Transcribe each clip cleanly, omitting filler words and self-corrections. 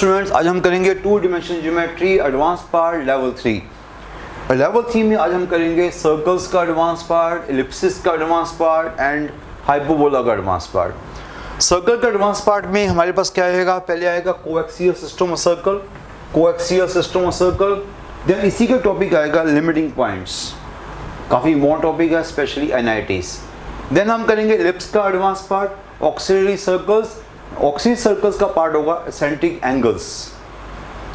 Students, आज हम करेंगे two dimensional geometry advance part level 3। Level 3 में आज हम करेंगे सर्कल्स का एडवांस पार्ट, एलिप्सिस का एडवांस पार्ट एंड हाइपरबोला का एडवांस पार्ट। सर्कल का एडवांस पार्ट में हमारे पास क्या आएगा, पहले आएगा coaxial system of circle, coaxial system of circle. Then इसी का टॉपिक आएगा लिमिटिंग पॉइंट्स, काफ़ी इंपॉर्टेंट टॉपिक है स्पेशली एनआईटीज। देन हम करेंगे एलिप्स का advance part, auxiliary circles, auxiliary circles का पार्ट होगा एसेंट्रिक एंगल्स।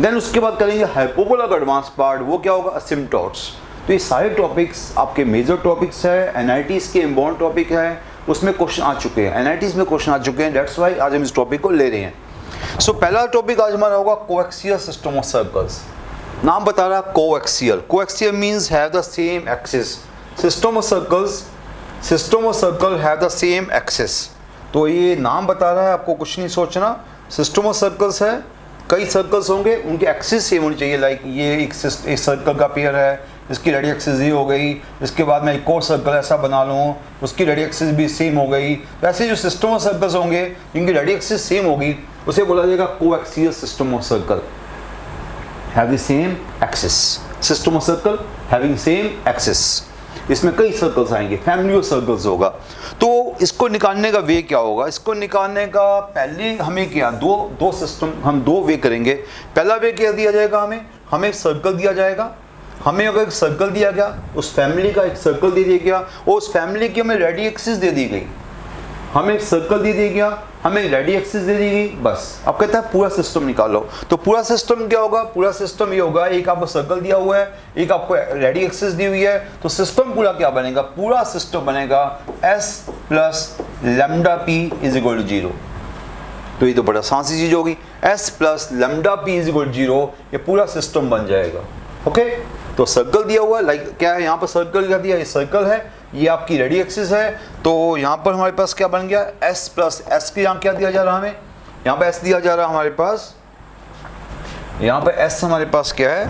देन उसके बाद करेंगे हाइपरबोला का एडवांस पार्ट, वो क्या होगा, असिम्पटोट्स। तो ये सारे टॉपिक्स आपके मेजर टॉपिक्स है, एनआईटीज के इंपॉर्टेंट टॉपिक है, उसमें क्वेश्चन आ चुके हैं, एनआईटीज में क्वेश्चन आ चुके हैं, दैट्स वाई आज हम इस टॉपिक को ले रहे हैं। सो पहला टॉपिक आज हमारा होगा कोएक्सियल सिस्टम ऑफ सर्कल्स। नाम बता रहा coaxial, coaxial means have the same axis. System of circles, system of circle have the same axis. तो ये नाम बता रहा है, आपको कुछ नहीं सोचना। सिस्टम ऑफ सर्कल्स है, कई सर्कल्स होंगे, उनकी एक्सिस सेम होनी चाहिए। लाइक ये एक सर्कल का पेयर है, इसकी रेडी एक्सिस ये हो गई, इसके बाद मैं एक और सर्कल ऐसा बना लूँ, उसकी रेडी एक्सिस भी सेम हो गई। तो ऐसे जो सिस्टम ऑफ सर्कल्स होंगे जिनकी रेडी एक्सिस सेम होगी उसे बोला जाएगा coaxial system of circle, have the same axis. System of circle having same axis. इसमें कई सर्कल्स आएंगे, फैमिली ऑफ सर्कल्स होगा। तो इसको निकालने का वे क्या होगा, इसको निकालने का पहले हमें क्या, दो सिस्टम, हम दो वे करेंगे। पहला वे क्या दिया जाएगा, हमें एक सर्कल दिया जाएगा। हमें अगर एक सर्कल दिया गया, उस फैमिली का एक सर्कल दे दिया गया और उस फैमिली की हमें रेडी एक्सिस दे दी गई। हमें एक सर्कल दे दिया गया, हमें रेडी एक्सिस दे दी गई, बस। अब कहता है पूरा सिस्टम निकालो। तो पूरा सिस्टम क्या होगा, पूरा सिस्टम ये होगा, एक आपको सर्कल दिया हुआ है, एक आपको रेडी एक्सिस दी हुई है। तो सिस्टम पूरा क्या बनेगा, पूरा सिस्टम बनेगा S plus lambda P is equal to 0। तो ये तो बड़ा आसान सी चीज होगी, S plus lambda P is equal to 0, ये पूरा सिस्टम बन जाएगा। ओके, तो सर्कल दिया हुआ है, लाइक क्या है यहाँ पर सर्कल क्या दिया, ये सर्कल है, ये आपकी रेडी एक्सिस है। तो यहाँ पर हमारे पास क्या बन गया, S प्लस S के यहाँ क्या दिया जा रहा है, हमें यहाँ पे S दिया जा रहा है हमारे पास। यहाँ पे S हमारे पास क्या है,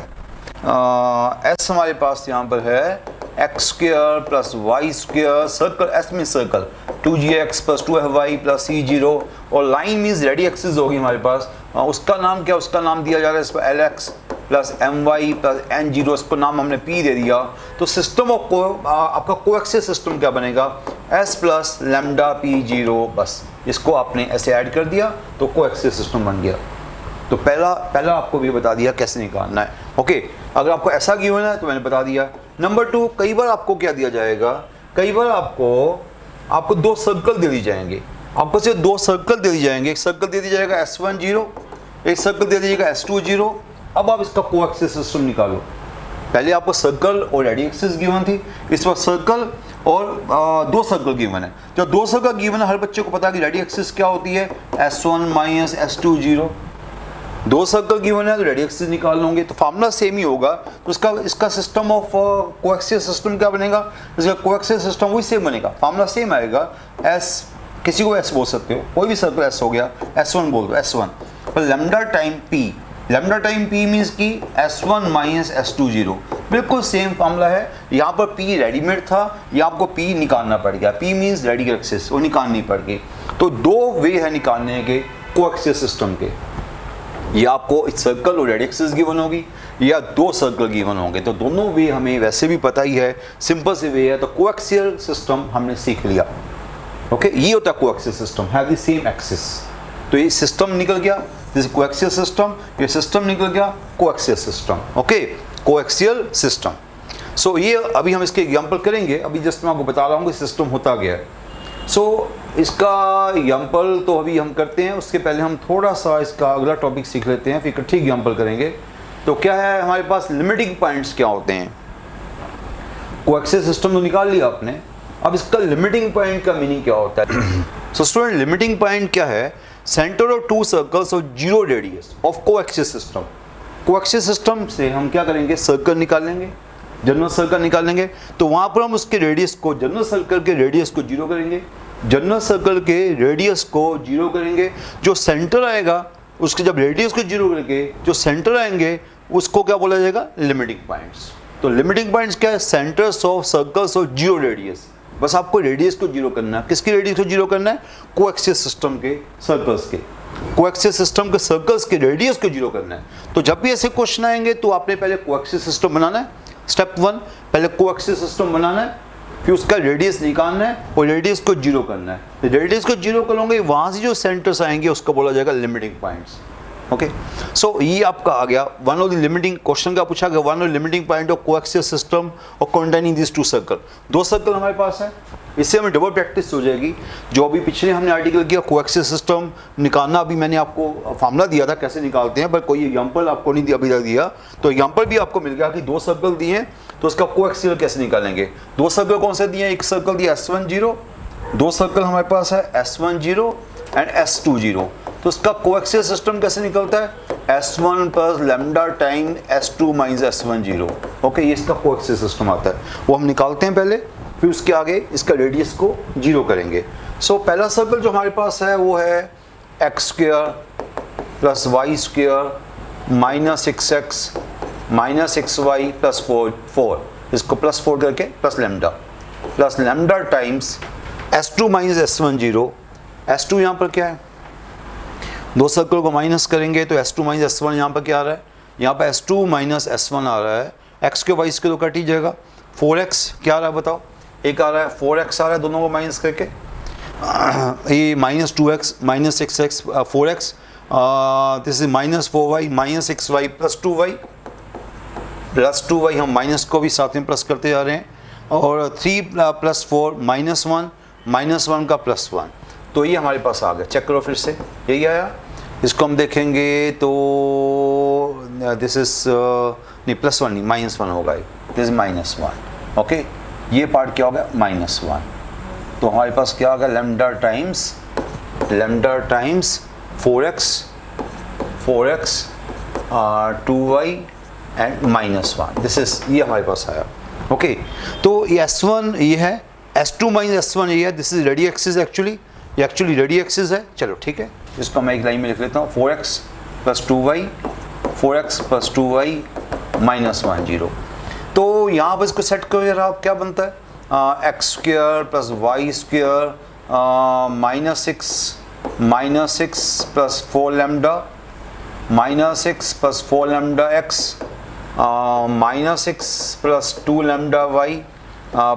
S हमारे पास यहाँ पर है x square plus y square, circle S mean circle 2gx plus 2fy plus c0, और लाइन मीन्स रेडी एक्सिस होगी हमारे पास। उसका नाम क्या, उसका नाम दिया जा रहा है इस पर lx plus my plus n0, इसको नाम हमने p दे दिया। तो सिस्टम ऑफ आपका कोएक्सियल सिस्टम क्या बनेगा, s प्लस लैम्डा p0, बस इसको आपने ऐसे ऐड कर दिया तो कोएक्सियल सिस्टम बन गया। तो पहला आपको भी बता दिया कैसे निकालना है। ओके, अगर आपको ऐसा गिवन है तो मैंने बता दिया। नंबर 2, कई बार आपको क्या दिया जाएगा, कई बार आपको दो सर्कल दे दी जाएंगे, आपको सिर्फ दो सर्कल दे दी जाएंगे। एक सर्कल दे दी जाएगा S1 0, एक सर्कल दे दीजिएगा S2 0। अब आप इसका कोएक्सियल सिस्टम निकालो। पहले आपको सर्कल और रेडी एक्सिस गिवन थी, इस बार सर्कल और दो सर्कल गिवन है। जब दो सर्कल गिवन है, हर बच्चे को पता है कि रेडी एक्सिस क्या होती है, S1 माइनस S2 0। दो सर्कल गिवन है तो रेडी एक्सिस निकाल लोगे, तो फार्मूला सेम ही होगा। तो इसका सिस्टम ऑफ कोएक्सियल सिस्टम क्या बनेगा, इसका कोएक्सियल सिस्टम वही सेम बनेगा, फार्मूला सेम आएगा। S, किसी को S बोल सकते हो, कोई भी सर्कल S हो गया, S1 बोल दो, S1 पर lambda time P, lambda time P means की S1 माइनस S2 0, बिल्कुल सेम फार्मूला है। यहाँ पर P रेडीमेड था, यहाँ आपको P निकालना पड़ गया, P मीन्स रेडी एक्सिस, वो निकालनी पड़ गई। तो दो वे है निकालने के कोएक्सियल सिस्टम के, या आपको सर्कल और रेडी एक्सिस गिवन होगी या दो सर्कल गिवन होंगे। तो दोनों वे हमें वैसे भी पता ही है, सिंपल से वे है। तो कोएक्सियल सिस्टम हमने सीख लिया। ओके, ये होता है coaxial system, have the same axis. तो ये सिस्टम निकल गया, दिस कोएक्सियल सिस्टम, ये सिस्टम निकल गया coaxial system. Okay, coaxial system. So ये अभी हम इसके एग्जांपल करेंगे, अभी जस्ट मैं आपको बता रहा हूँ कि सिस्टम होता गया है। सो इसका एग्जाम्पल तो अभी हम करते हैं, उसके पहले हम थोड़ा सा इसका अगला टॉपिक सीख लेते हैं, फिर इकट्ठी एग्जाम्पल करेंगे। तो क्या है हमारे पास, लिमिटिंग पॉइंट्स क्या होते हैं। कोएक्सियल सिस्टम तो निकाल लिया आपने, अब इसका लिमिटिंग पॉइंट का मीनिंग क्या होता है। सो स्टूडेंट, लिमिटिंग पॉइंट क्या है, centre of to circles of 0 radius of coaxial system. Coaxial system से हम क्या करेंगे, सर्कल निकालेंगे, जनरल सर्कल निकालेंगे। तो वहाँ पर हम उसके रेडियस को, जनरल सर्कल के रेडियस को 0 करेंगे, जनरल सर्कल के रेडियस को 0 करेंगे। जो सेंटर आएगा उसके, जब रेडियस को 0 करके जो सेंटर आएंगे उसको क्या बोला जाएगा, लिमिटिंग पॉइंट्स। तो लिमिटिंग पॉइंट्स क्या है, centres of circles of 0 radius. बस आपको रेडियस को 0 करना है। किसकी रेडियस को 0 करना है, कोएक्सियल सिस्टम के सर्कल्स के। कोएक्सियल सिस्टम के सर्कल्स के रेडियस को जीरो करना है। तो जब भी ऐसे क्वेश्चन आएंगे तो आपने पहले कोएक्सियल सिस्टम बनाना है। स्टेप 1, पहले कोएक्सियल सिस्टम बनाना है, फिर उसका रेडियस निकालना है और रेडियस को जीरो करना है। रेडियस को जीरो करोगे, वहां से जो सेंटर्स आएंगे उसको बोला जाएगा लिमिटिंग पॉइंट्स। ओके, सो ये आपका आ गया one of the limiting, question का पूछा गया one of limiting point of coaxial system और कंटेनिंग दिस टू सर्कल। दो सर्कल हमारे पास है, इससे हमें डबल प्रैक्टिस हो जाएगी। जो अभी पिछले हमने आर्टिकल किया कोएक्सियल सिस्टम निकालना, अभी मैंने आपको फार्मूला दिया था कैसे निकालते हैं, पर कोई एग्जांपल आपको नहीं दिया अभी तक दिया, तो एग्जांपल भी आपको मिल गया कि दो सर्कल दिए हैं तो उसका कोएक्सियल कैसे निकालेंगे। दो सर्कल कौन से दिए हैं, एक सर्कल दिया S10, दो सर्कल हमारे पास है S10 एंड S20। तो इसका कोएक्सियल सिस्टम कैसे निकलता है, S1 plus lambda time S2 minus S10। Okay, ये इसका कोएक्सियल सिस्टम आता है, वो हम निकालते हैं पहले, फिर उसके आगे इसका रेडियस को जीरो करेंगे। सो पहला सर्कल जो हमारे पास है वो है x² plus y² minus 6x minus 6y plus 4, इसको प्लस 4 करके plus lambda times S2 minus S10। S2 यहाँ पर क्या है, दो सर्कल को माइनस करेंगे तो S2 माइनस S1 यहाँ पर क्या आ रहा है, यहाँ पर S2 माइनस S1 आ रहा है, x के y के तो कट ही जाएगा। 4x क्या आ रहा है बताओ, एक आ रहा है 4x आ रहा है, दोनों को माइनस करके ये minus 2x minus 6x 4x, this is minus 4y minus 6y plus 2y हम माइनस को भी साथ में प्लस करते जा रहे हैं, और 3 प्लस 4 माइनस 1 का प्लस 1। तो ये हमारे पास आ गया, चेक करो फिर से, यही आया। इसको हम देखेंगे तो दिस इज नहीं प्लस 1 नहीं माइनस 1 होगा, दिस इज माइनस 1। ओके, ये पार्ट क्या होगा माइनस 1। तो हमारे पास क्या होगा lambda times 4x 2y and minus 1, this is, ये हमारे पास आया। ओके, तो ये S1 ये है, S2 माइनस S1 ये है, this is radius axis, actually radius axis है। चलो ठीक है, इसको मैं एक लाइन में लिख लेता हूँ, 4x प्लस 2y माइनस 1 0। तो यहाँ पर इसको सेट करो जरा, क्या बनता है, x² plus y² minus 6 plus 4 lambda minus 6 plus 4 lambda x minus 6 plus 2 lambda y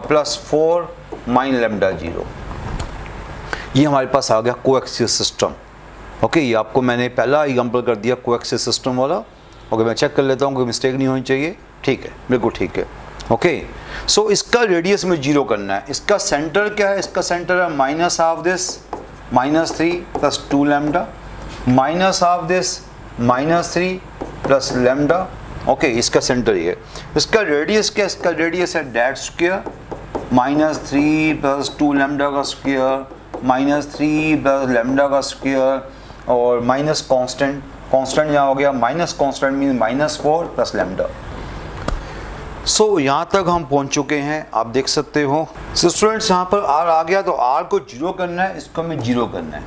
plus 4 mine lambda 0। ये हमारे पास आ गया कोएक्सियल सिस्टम। ओके, ये आपको मैंने पहला एग्जांपल कर दिया कोएक्सियल सिस्टम वाला। ओके, मैं चेक कर लेता हूँ, कोई मिस्टेक नहीं होनी चाहिए। ठीक है, बिल्कुल ठीक है। ओके, सो इसका रेडियस में जीरो करना है। इसका सेंटर क्या है, इसका सेंटर है minus half this minus 3 plus 2 lambda minus half this minus 3 plus lambda. Okay, इसका सेंटर ये है। इसका रेडियस क्या है, इसका रेडियस है that square minus 3 plus 2 lambda का स्क्वायर माइनस 3 प्लस लैम्डा का स्क्वायर और माइनस कांस्टेंट यहाँ हो गया, minus constant mean minus 4 plus lambda. So यहाँ तक हम पहुँच चुके हैं, आप देख सकते हो। सो स्टूडेंट्स, यहाँ पर r आ गया तो r को जीरो करना है, इसको हमें जीरो करना है।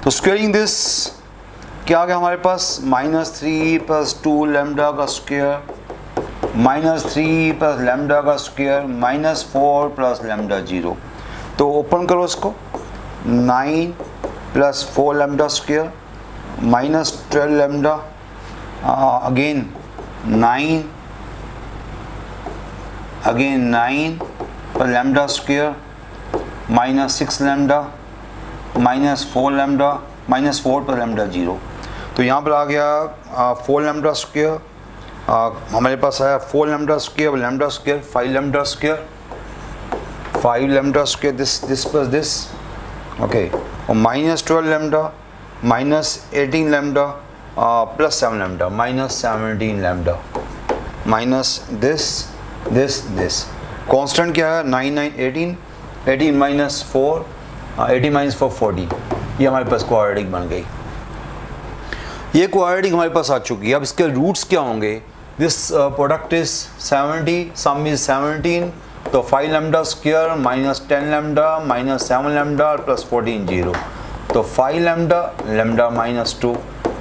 तो स्क्वेयरिंग दिस क्या आ गया हमारे पास, माइनस 3 प्लस 2 लैम्डा का स्क्वायर माइनस 3 प्लस लैम्डा का स्क्वायर माइनस 4 प्लस लैम्डा 0। तो ओपन करो इसको, 9 plus 4 lambda square minus 12 lambda again 9 पर lambda square minus 6 lambda minus 4 lambda minus 4 पर लैम्डा 0। तो यहाँ पर आ गया 4 लैम्डा स्क्वायर, हमारे पास आया 4 lambda square 5 lambda square this plus this. Okay, और minus 12 lambda minus 18 lambda plus 7 lambda minus 17 lambda minus this constant क्या है 18 माइनस 4 18 माइनस 4 40। ये हमारे पास क्वाड्रेटिक बन गई। ये क्वाड्रेटिक हमारे पास आ चुकी है। अब इसके रूट्स क्या होंगे, this product is 70, some is 17, तो 5 lambda square minus 10 lambda minus 7 lambda plus 14 0। तो 5 lambda minus 2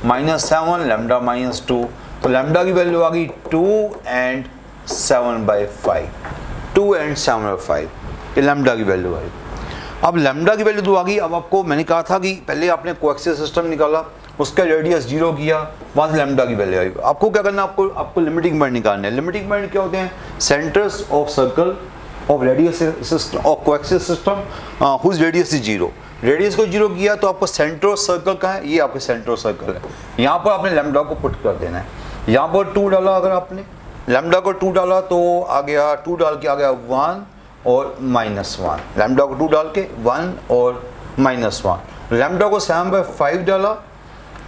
minus 7 lambda minus 2। तो लैम्डा की वैल्यू आ गई 2 एंड 7/5, 2 एंड 7/5, ये लैम्डा की वैल्यू आई। अब लैम्डा की वैल्यू तो आ गई। अब आपको मैंने कहा था कि पहले आपने कोएक्सियल सिस्टम निकाला, उसका रेडियस 0 किया, वहाँ से लैम्डा की वैल्यू आई। आपको क्या करना है, आपको लिमिटिंग पॉइंट निकालना है। लिमिटिंग पॉइंट क्या होते हैं? Centres of circle of radius system of coaxial system whose radius is 0। Radius को 0 किया तो आपको सेंटर ऑफ सर्कल कहाँ है? ये आपके सेंटर ऑफ सर्कल है। यहाँ पर आपने लैम्डा को पुट कर देना है। यहाँ पर 2 डाला, अगर आपने लैम्डा को 2 डाला तो आ गया 2 डाल के आ गया 1 और -1। लैम्डा को 2 डाल के 1 और -1। लैम्डा को 7/5 डाला,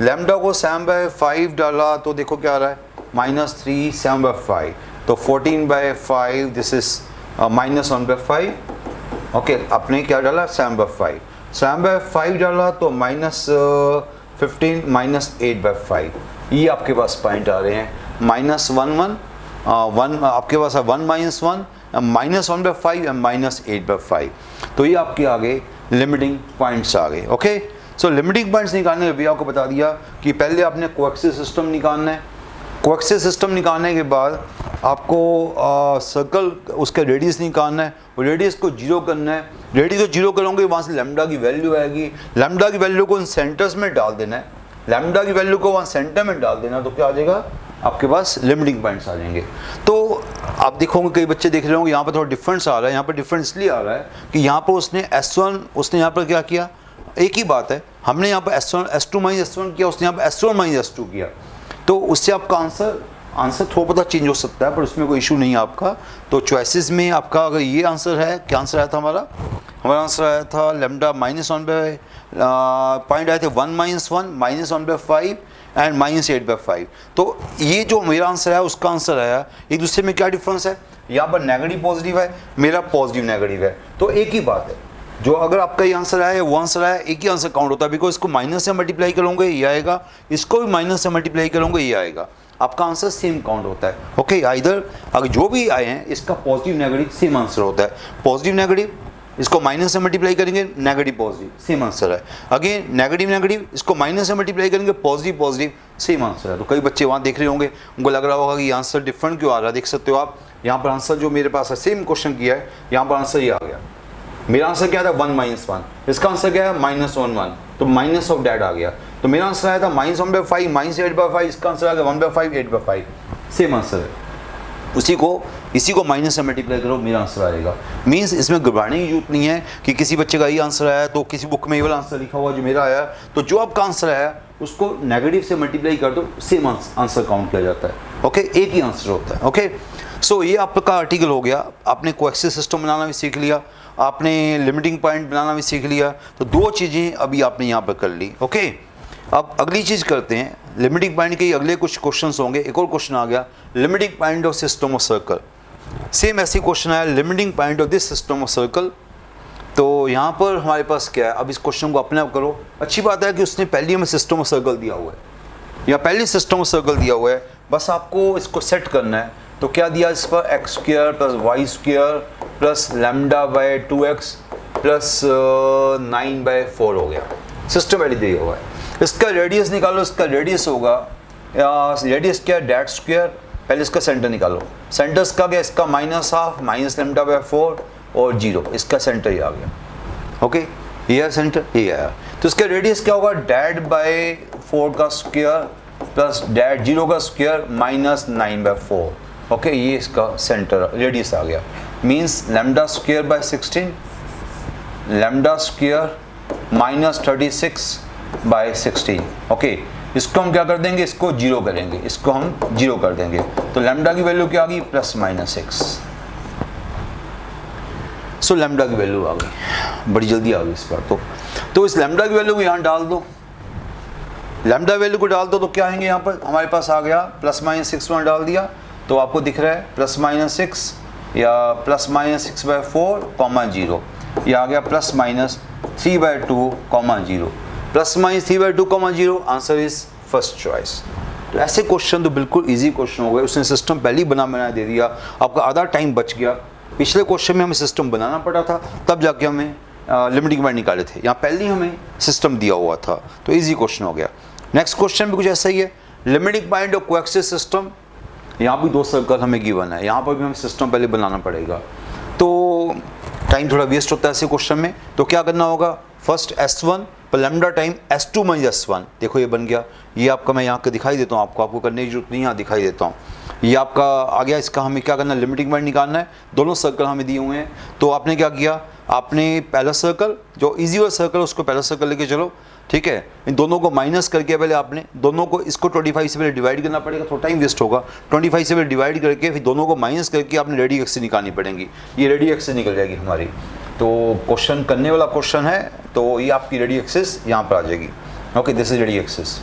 लैम्डा को 7/5 डाला तो देखो क्या आ रहा है, -3 7/5 तो 14/5, दिस इज -1/5। ओके, आपने क्या डाला? 7/5। 7/5 डाला तो -15 -8/5। ये आपके पास पॉइंट आ रहे हैं, -1 1 आपके पास है 1 -1 -1/5 -8/5। तो ये आपके आगे लिमिटिंग पॉइंट्स आ गए। ओके, सो लिमिटिंग पॉइंट्स निकालने के भी आपको बता दिया कि पहले आपने कोएक्सियल सिस्टम निकालना है। कोएक्सियल सिस्टम निकालने के बाद आपको सर्कल उसका रेडियस निकालना है, वो रेडियस को 0 करना है। रेडियस को 0 करोगे, वहाँ से लैम्डा की वैल्यू आएगी। लैम्डा की वैल्यू को इन सेंटर्स में डाल देना है। लैम्डा की वैल्यू को वहाँ सेंटर में डाल देना, तो क्या आ जाएगा? आपके पास लिमिटिंग पॉइंट्स आ जाएंगे। तो आप देखोगे कई बच्चे देख रहे होंगे यहाँ पर थोड़ा डिफरेंस आ रहा है। यहाँ पर डिफरेंस इसलिए आ रहा है कि यहाँ पर उसने S1 उसने यहाँ पर क्या किया, एक ही बात है, हमने यहाँ पर S2 माइनस S1 किया, उसने यहाँ पर S1 माइनस S2 किया। तो उससे आपका आंसर थोड़ा बहुत चेंज हो सकता है, पर उसमें कोई इशू नहीं है आपका। तो चॉइसेस में आपका अगर ये आंसर है, क्या आंसर आया था हमारा आंसर आया था लैम्डा -1 पॉइंट आए थे 1 -1 -1/5 एंड -8/5। तो ये जो मेरा आंसर है उसका आंसर आया। एक दूसरे में क्या डिफरेंस है? यहाँ पर नेगेटिव पॉजिटिव है, मेरा पॉजिटिव नेगेटिव है, तो एक ही बात है। जो अगर आपका ये आंसर आया वो आंसर आया, एक ही आंसर काउंट होता है, बिकॉज इसको माइनस से मल्टीप्लाई करोगे ये आएगा, इसको भी माइनस से मल्टीप्लाई करोगे ये आएगा, आपका आंसर सेम काउंट होता है। ओके, आइदर अगर जो भी आए हैं इसका पॉजिटिव नेगेटिव सेम आंसर होता है। पॉजिटिव नेगेटिव इसको माइनस से मल्टीप्लाई करेंगे, नेगेटिव पॉजिटिव सेम आंसर है। अगेन नेगेटिव नेगेटिव इसको माइनस से मल्टीप्लाई करेंगे, पॉजिटिव पॉजिटिव सेम आंसर है। तो कई बच्चे वहाँ देख रहे होंगे, उनको लग रहा होगा कि ये आंसर डिफरेंट क्यों आ रहा है। देख सकते हो आप यहाँ पर आंसर जो मेरे पास है, सेम क्वेश्चन किया है, यहाँ पर आंसर ये आ गया। मेरा आंसर क्या था? 1 -1, इसका आंसर क्या है? -1 तो माइनस ऑफ डैट आ गया। तो मेरा आंसर आया था -1/5 -8/5, इसका आंसर आ गया 1/5 8/5, सेम आंसर है। इसी को माइनस से मल्टीप्लाई करो, मेरा आंसर आएगा। मीन्स इसमें घबराने की जरूरत नहीं है कि किसी बच्चे का ये आंसर आया तो किसी बुक में ये वाला आंसर लिखा हुआ जो मेरा आया, तो जो आपका आंसर आया उसको नेगेटिव से मल्टीप्लाई कर दो, सेम आंसर काउंट किया जाता है। ओके, एक ही आंसर होता है। ओके, सो ये आपका आर्टिकल हो गया। आपने कोएक्सियल सिस्टम बनाना भी सीख लिया, आपने लिमिटिंग पॉइंट बनाना भी सीख लिया। तो 2 चीज़ें अभी आपने यहाँ पर कर ली। ओके, अब अगली चीज़ करते हैं। लिमिटिंग पॉइंट के अगले कुछ क्वेश्चंस होंगे। एक और क्वेश्चन आ गया, limiting point of system of circle. Same ऐसे क्वेश्चन आया, limiting point of this system of circle. तो यहाँ पर हमारे पास क्या है, अब इस क्वेश्चन को अपने आप करो। अच्छी बात है कि उसने पहले हमें सिस्टम ऑफ सर्कल दिया हुआ है, या पहले सिस्टम ऑफ सर्कल दिया हुआ है, बस आपको इसको सेट करना है। तो क्या दिया इस पर? x² + y² + λ/2x + 9/4 हो गया। सिस्टम पहले दिया हुआ है। इसका रेडियस निकालो, इसका रेडियस होगा, रेडियस क्या है? That square. पहले इसका सेंटर निकालो, सेंटर इसका क्या? इसका -12 -λ/4 और 0, इसका सेंटर ही आ गया। ओके, ये है सेंटर, ये आया। तो इसका रेडियस क्या होगा? डैट/4 का स्क्वायर प्लस डैट 0 का स्क्वायर -9/4। ओके, ये इसका सेंटर रेडियस आ गया। मीन्स λ² 16 -36/16। ओके, इसको हम क्या कर देंगे? इसको 0 करेंगे, इसको हम 0 कर देंगे। तो लैम्डा की वैल्यू क्या आ गई? +-6। सो लैम्डा की वैल्यू आ गई, बड़ी जल्दी आ गई इस बार। तो इस लैम्डा की वैल्यू को यहाँ डाल दो, लैम्डा वैल्यू को डाल दो तो क्या आएंगे? यहाँ पर हमारे पास आ गया +-6 वहाँ डाल दिया तो आपको दिख रहा है +-6 या +-6/4, 0, ये आ गया +-3/2, 0, +-3/2, 0। Answer is first choice. तो ऐसे क्वेश्चन तो बिल्कुल इजी क्वेश्चन हो गए, उसने सिस्टम पहले ही बना दे दिया, आपका आधा टाइम बच गया। पिछले क्वेश्चन में हमें सिस्टम बनाना पड़ा था, तब जाके हमें लिमिटिंग पॉइंट निकाले थे। यहाँ पहले ही हमें सिस्टम दिया हुआ था, तो इजी क्वेश्चन हो गया। नेक्स्ट क्वेश्चन भी कुछ ऐसा ही है, limiting point of coaxial system. यहाँ भी 2 सर्कल हमें गिवन है, यहाँ पर भी हमें सिस्टम पहले बनाना पड़ेगा, तो टाइम थोड़ा वेस्ट होता है ऐसे क्वेश्चन में। तो क्या करना होगा? फर्स्ट S1 पर lambda time S2 minus S1, देखो ये बन गया। ये आपका मैं यहाँ का दिखाई देता हूँ, आपको करने की जरूरत नहीं है, यहाँ दिखाई देता हूँ। ये आपका आ गया। इसका हमें क्या करना है, लिमिटिंग पॉइंट निकालना है। दोनों सर्कल हमें दिए हुए हैं, तो आपने क्या किया, आपने पहला सर्कल जो इजी वाला सर्कल उसको पहला सर्कल लेके चलो, ठीक है। इन दोनों को माइनस करके पहले आपने दोनों को, इसको 25 से पहले डिवाइड करना पड़ेगा, थोड़ा टाइम वेस्ट होगा। 25 से पहले डिवाइड करके फिर दोनों को माइनस करके आपने रेडी एक्सिस निकालनी पड़ेंगी। ये रेडी एक्सिस निकल जाएगी हमारी। तो क्वेश्चन करने वाला क्वेश्चन है, तो ये आपकी रेडी एक्सिस यहाँ पर आ जाएगी। Okay, this is ready axis.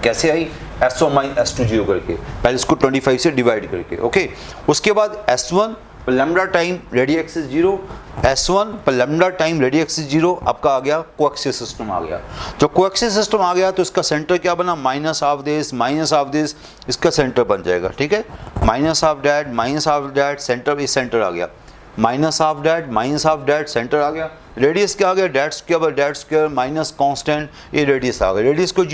कैसे आई, S1 माइनस S2 जीरो करके, पहले इसको 25 से डिवाइड करके। ओके, उसके बाद S1 पर lambda time ready axis zero, S1 पर lambda time ready axis zero, आपका आ गया कोएक्सियल सिस्टम आ गया। जो कोएक्सियल सिस्टम आ गया तो इसका सेंटर क्या बना, माइनस ऑफ दिस, इसका सेंटर बन जाएगा, ठीक है। माइनस ऑफ डैट सेंटर, ये सेंटर आ गया। माइनस ऑफ डैट सेंटर आ गया। रेडियस क्या आ गया, डैट स्क्वायर माइनस कांस्टेंट, ये रेडियस आ गया। रेडियस को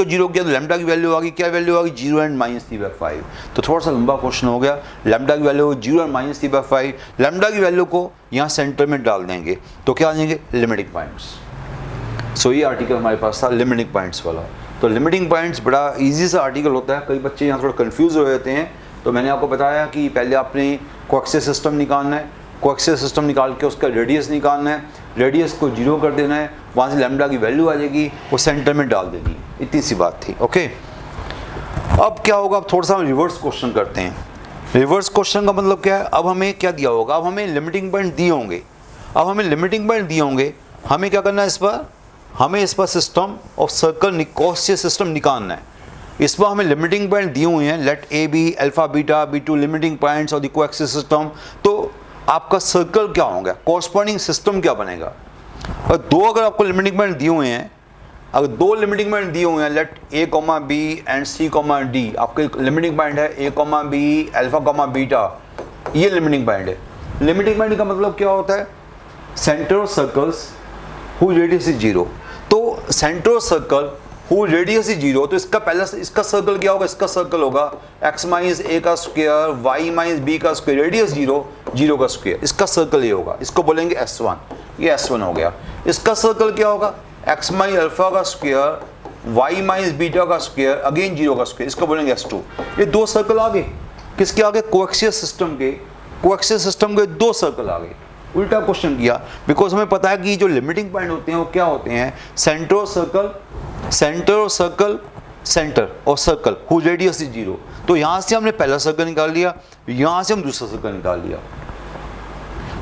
जीरो किया तो लैम्डा की वैल्यू आ गई, क्या वैल्यू आ गई, 0 एंड -3/5। तो थोड़ा सा लंबा क्वेश्चन हो गया। लैम्डा की वैल्यू 0 एंड -3/5, लैम्डा की वैल्यू को यहाँ सेंटर में डाल देंगे तो क्या आ जाएंगे, लिमिटिंग पॉइंट्स। सो ये आर्टिकल हमारे पास था लिमिटिंग पॉइंट्स वाला। तो लिमिटिंग पॉइंट्स बड़ा ईजी सा आर्टिकल होता है, कई बच्चे यहाँ थोड़ा कन्फ्यूज हो जाते हैं। तो मैंने आपको बताया कि पहले आपने कोएक्सियल सिस्टम निकालना है, कोएक्सियल सिस्टम निकाल के उसका रेडियस निकालना है, रेडियस को जीरो कर देना है, वहाँ से लैम्डा की वैल्यू आ जाएगी, वो सेंटर में डाल देनी है। इतनी सी बात थी। ओके, अब क्या होगा, अब थोड़ा सा हम रिवर्स क्वेश्चन करते हैं। रिवर्स क्वेश्चन का मतलब क्या है, अब हमें क्या दिया होगा, अब हमें लिमिटिंग पॉइंट दिए होंगे। हमें क्या करना है, इस पर system of circle coaxial system निकालना है। इस पर हमें लिमिटिंग पॉइंट दिए हुए हैं, let A B alpha beta B2 limiting points of the coaxial system. तो आपका सर्कल क्या होगा, कॉरस्पॉन्डिंग सिस्टम क्या बनेगा। और दो अगर आपको लिमिटिंग पॉइंट दिए हुए हैं, अगर दो लिमिटिंग पॉइंट दिए हुए हैं, let A, B and C, D, आपके लिमिटिंग पॉइंट है A, B अल्फा, बीटा, ये लिमिटिंग पॉइंट है। लिमिटिंग पॉइंट का मतलब क्या होता है, centre of circles who radius is zero. तो centre of circle who radius is zero, तो इसका सर्कल क्या होगा, इसका सर्कल होगा x माइनस a का स्क्वायर, y माइनस b का स्क्वायर, रेडियस जीरो का स्क्वायर, इसका सर्कल ये होगा, इसको बोलेंगे S1। ये S1 हो गया। इसका सर्कल क्या होगा, x माइनस अल्फा का स्क्वायर, y माइनस बीटा का स्क्वायर, अगेन जीरो का स्क्वायर, इसको बोलेंगे S2। ये दो सर्कल आ गए, किसके आगे, कोएक्सियल सिस्टम के दो सर्कल आ गए। उल्टा क्वेश्चन किया, बिकॉज हमें पता है कि जो लिमिटिंग पॉइंट होते हैं वो क्या होते हैं, सेंटर और circle who radius is zero. तो यहां से हमने पहला सर्कल निकाल लिया, यहां से हम दूसरा सर्कल निकाल लिया,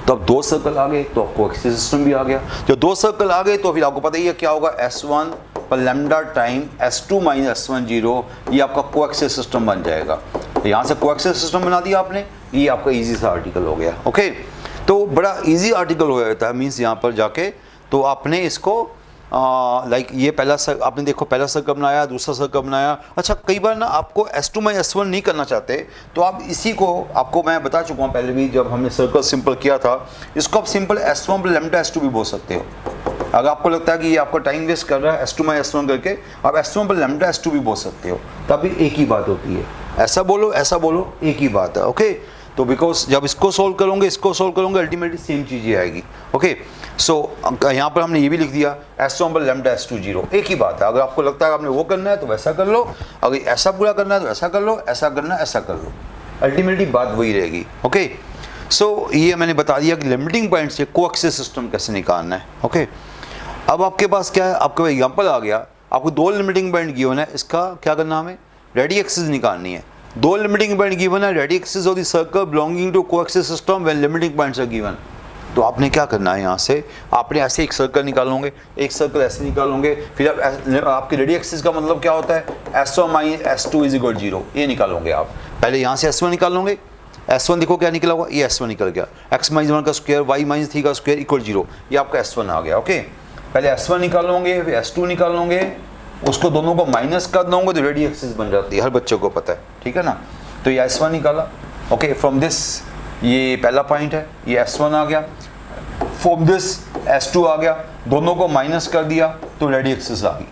तो अब दो सर्कल आ गए, तो कोएक्सियल सिस्टम भी आ गया। जब दो सर्कल आ गए तो फिर आपको पता ही है क्या होगा, S1 पर lambda time S2 minus S1 zero, ये आपका कोएक्सियल सिस्टम बन जाएगा। यहां से कोएक्सियल सिस्टम बना दिया आपने, ये आपका इजी सा आर्टिकल हो गया। ओके, तो बड़ा इजी आर्टिकल हो जाता है, मीन्स यहाँ पर जाके तो आपने इसको लाइक ये आपने देखो पहला सर्कल बनाया, दूसरा सर्कल बनाया। अच्छा, कई बार ना आपको S2 माइनस S1 नहीं करना चाहते, तो आप इसी को, आपको मैं बता चुका हूँ पहले भी जब हमने सर्कल सिंपल किया था, इसको आप सिंपल S1 पर लैम्डा S2 भी बोल सकते हो। अगर आपको लगता है कि ये आपको टाइम वेस्ट कर रहा है S2 माइनस S1 करके, आप S1 पर लैम्डा S2 भी बोल सकते हो, तभी एक ही बात होती है। ऐसा बोलो एक ही बात है। ओके, तो बिकॉज जब इसको सोल्व करोगे अल्टीमेटली सेम चीज़ें आएगी। ओके, सो यहाँ पर हमने ये भी लिख दिया S1 पर लैम्डा S2 जीरो, एक ही बात है। अगर आपको लगता है आपने वो करना है तो वैसा कर लो, अगर ऐसा पूरा करना है तो ऐसा कर लो, ऐसा करना है ऐसा कर लो, अल्टीमेटली बात वही रहेगी। ओके, सो ये मैंने बता दिया कि लिमिटिंग पॉइंट से कोएक्सियल सिस्टम कैसे निकालना है। ओके, अब आपके पास क्या है, आपका एग्जाम्पल आ गया, आपको दो लिमिटिंग पॉइंट गिवन है, इसका क्या करना, हमें रेडी एक्सिस निकालनी है। दो लिमिटिंग पॉइंट गिवन है, radical axis of the circle belonging to coaxial system when limiting points are given. तो आपने क्या करना है, यहाँ से आपने ऐसे एक सर्कल निकालोगे, एक सर्कल ऐसे निकालोगे, फिर आप आपके रेडी एक्सिस का मतलब क्या होता है, S1 minus S2 is equal zero, ये निकालोगे आप। पहले यहाँ से S1 निकालोगे, S1 देखो क्या निकला हुआ, ये S1 निकल गया, x माइनस 1 का स्क्वायर, y माइनस 3 का स्क्वायर इक्वल जीरो, ये आपका S1 आ गया। ओके, पहले S1 निकालोगे, फिर S2 निकालोगे, उसको दोनों को माइनस कर दोगे तो रेडी एक्सिस बन जाती है, हर बच्चे को पता है, ठीक है ना। तो ये S1 निकाला। ओके, फ्रॉम दिस ये पहला पॉइंट है, ये S1 आ गया, फ्रॉम दिस S2 आ गया, दोनों को माइनस कर दिया तो रेडी एक्सिस आ गई।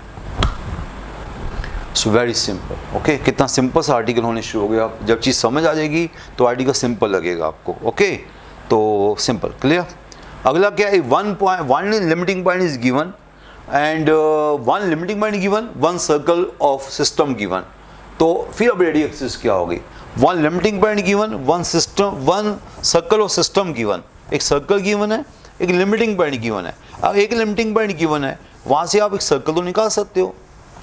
So very simple. ओके, कितना सिंपल सा आर्टिकल होने शुरू हो गया। जब चीज़ समझ आ जाएगी तो आर्टिकल सिंपल लगेगा आपको। ओके, तो सिंपल, क्लियर। अगला क्या है, one limiting point is given and one limiting point given, one circle of system given. तो फिर अब रेडियल एक्सिस क्या होगी, one limiting point given, one circle of system given. एक सर्कल गिवन है, एक लिमिटिंग पॉइंट गिवन है। अब एक लिमिटिंग पॉइंट गिवन है, वहाँ से आप एक सर्कल तो निकाल सकते हो।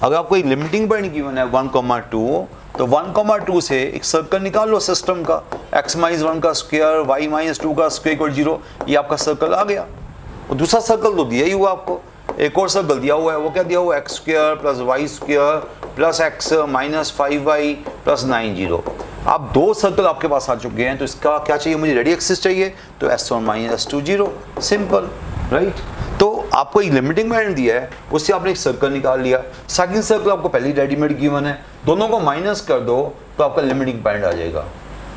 अगर आपको एक लिमिटिंग पॉइंट गिवन है 1,2, तो 1,2 से एक सर्कल निकाल लो सिस्टम का, x-1 का स्क्वायर, y-2 का स्क्वायर 0, ये आपका सर्कल आ गया। और दूसरा सर्कल तो दिया ही हुआ आपको, एक और सर्कल दिया हुआ है, वो क्या दिया हुआ है, x² plus y² plus x minus 5y plus 90। आप दो सर्कल आपके पास आ चुके हैं, तो इसका क्या चाहिए मुझे, रेडियल एक्सिस चाहिए, तो s1 minus s2 0, simple, right. तो आपको एक लिमिटिंग पॉइंट दिया है, उससे आपने एक सर्कल निकाल लिया। सेकंड सर्कल आपको पहले रेडीमेड गिवन है, दोनों को माइनस कर दो तो आपका लिमिटिंग पॉइंट आ जाएगा,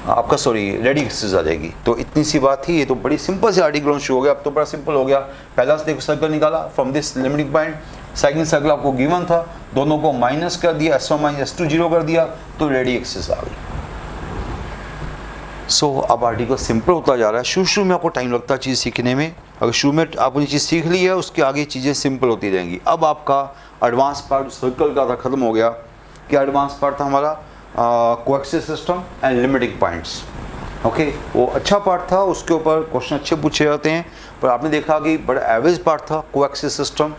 आपका रेडियल एक्सिस आ जाएगी। तो इतनी सी बात थी, ये तो बड़ी सिंपल से आर्टिकल शुरू हो गया। अब तो बड़ा सिंपल हो गया, पहला से देखो सर्कल निकाला from this limiting point, second circle आपको गिवन था, दोनों को माइनस कर दिया, s1 माइनस s2 0 कर दिया, तो रेडियल एक्सिस आ गई। अब आर्टिकल सिंपल होता जा रहा है। शुरू में आपको टाइम लगता है चीज़ सीखने में, अगर शुरू में आपने चीज़ सीख ली है, उसके आगे चीज़ें सिंपल होती रहेंगी। अब आपका एडवांस पार्ट सर्कल का था खत्म हो गया। क्या एडवांस पार्ट था हमारा, coaxial system and limiting points. Okay, वो अच्छा पार्ट था, उसके ऊपर क्वेश्चन अच्छे पूछे जाते हैं, पर आपने देखा कि बड़ा एवरेज पार्ट था कोएक्सियल सिस्टम।